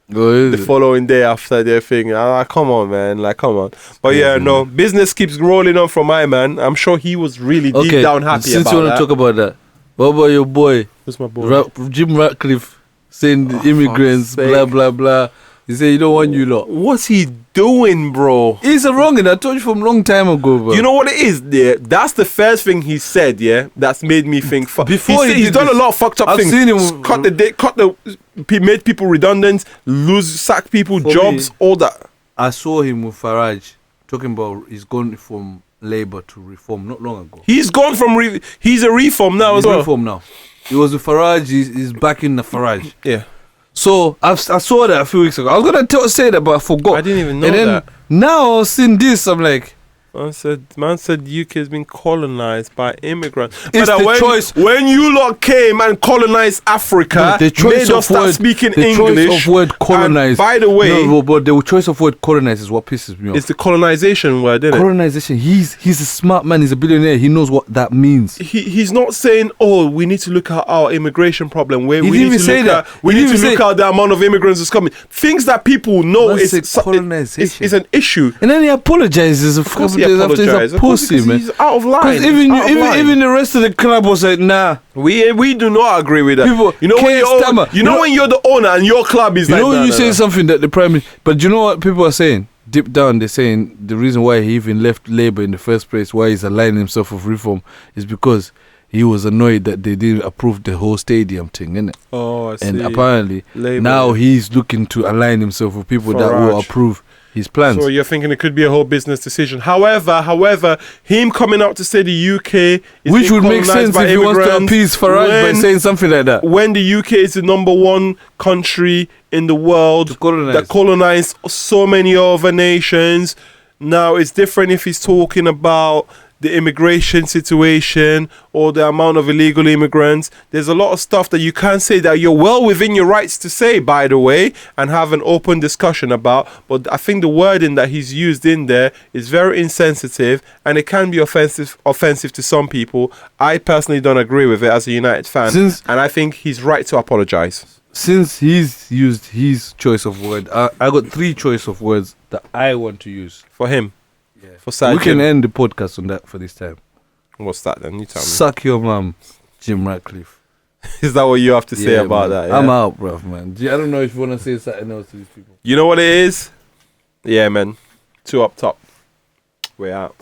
the following day after their thing. Come on, man. Come on. But business keeps rolling on from my man. I'm sure he was really deep down happy since about you want to talk about that, what about your boy? Who's my boy? Jim Ratcliffe saying the immigrants, blah, blah, blah. He said, he don't want you lot. What's he doing, bro? He's a wronging. I told you from a long time ago, bro. You know what it is? Yeah, that's the first thing he said. Yeah, that's made me think. Before he's done a lot of fucked up things. I've seen him made people redundant, sack people, jobs, all that. I saw him with Farage talking about he's gone from Labour to Reform not long ago. He's gone from he's a reform now as well. Reform now. He was with Farage. He's back in the Farage. Yeah. So I saw that a few weeks ago. I was gonna say that, but I forgot. I didn't even know and then that. Now seeing this, I'm like, Man said UK has been colonized by immigrants. It's But the choice. when you lot came and colonized Africa, The choice made us of start word, speaking the English. choice of word colonize. And by the way, but the choice of word colonize is what pisses me off. it's the colonization word, isn't it? Colonization. He's a smart man. He's a billionaire. He knows what that means. He's not saying, oh, we need to look at our immigration problem. Where He we didn't need even to say look that. at we He need didn't to even look say- at the amount of immigrants that's coming. Things that people know Man is said colonization. is an issue. And then he apologizes a couple course he days after. He's apologized. a Of course, pussy, because man. he's out of line. Because even the rest of the club was like, nah. We do not agree with that. People you know when can't you're stammer. you know when you're the owner and your club is You like know when nah, you nah, say nah. something that the prime minister, but you know what people are saying? Deep down, they're saying the reason why he even left Labour in the first place, why he's aligning himself with reform, is because he was annoyed that they didn't approve the whole stadium thing, innit? Oh, I see. And apparently, Labour. now he's looking to align himself with people that will Farage. approve his plans. So you're thinking it could be a whole business decision. However, him coming out to say the UK is Which being would make colonised sense by if he wants to immigrants appease Farage by when- saying something like that. when the UK is the number one country in the world To colonize. that colonized so many other nations. Now it's different if he's talking about the immigration situation or the amount of illegal immigrants. There's a lot of stuff that you can say that you're well within your rights to say, by the way, and have an open discussion about. But I think the wording that he's used in there is very insensitive and it can be offensive to some people. I personally don't agree with it as a United fan, and I think he's right to apologize. Since he's used his choice of word, I got 3 choice of words that I want to use. For him. Yeah. For Sad We can Jim. end the podcast on that for this time. What's that then? You tell me. Suck your mum, Jim Ratcliffe. Is that what you have to say about man. that? Yeah? I'm out, bruv, man. I don't know if you want to say something else to these people. You know what it is? Yeah, man. 2 up top. We're out.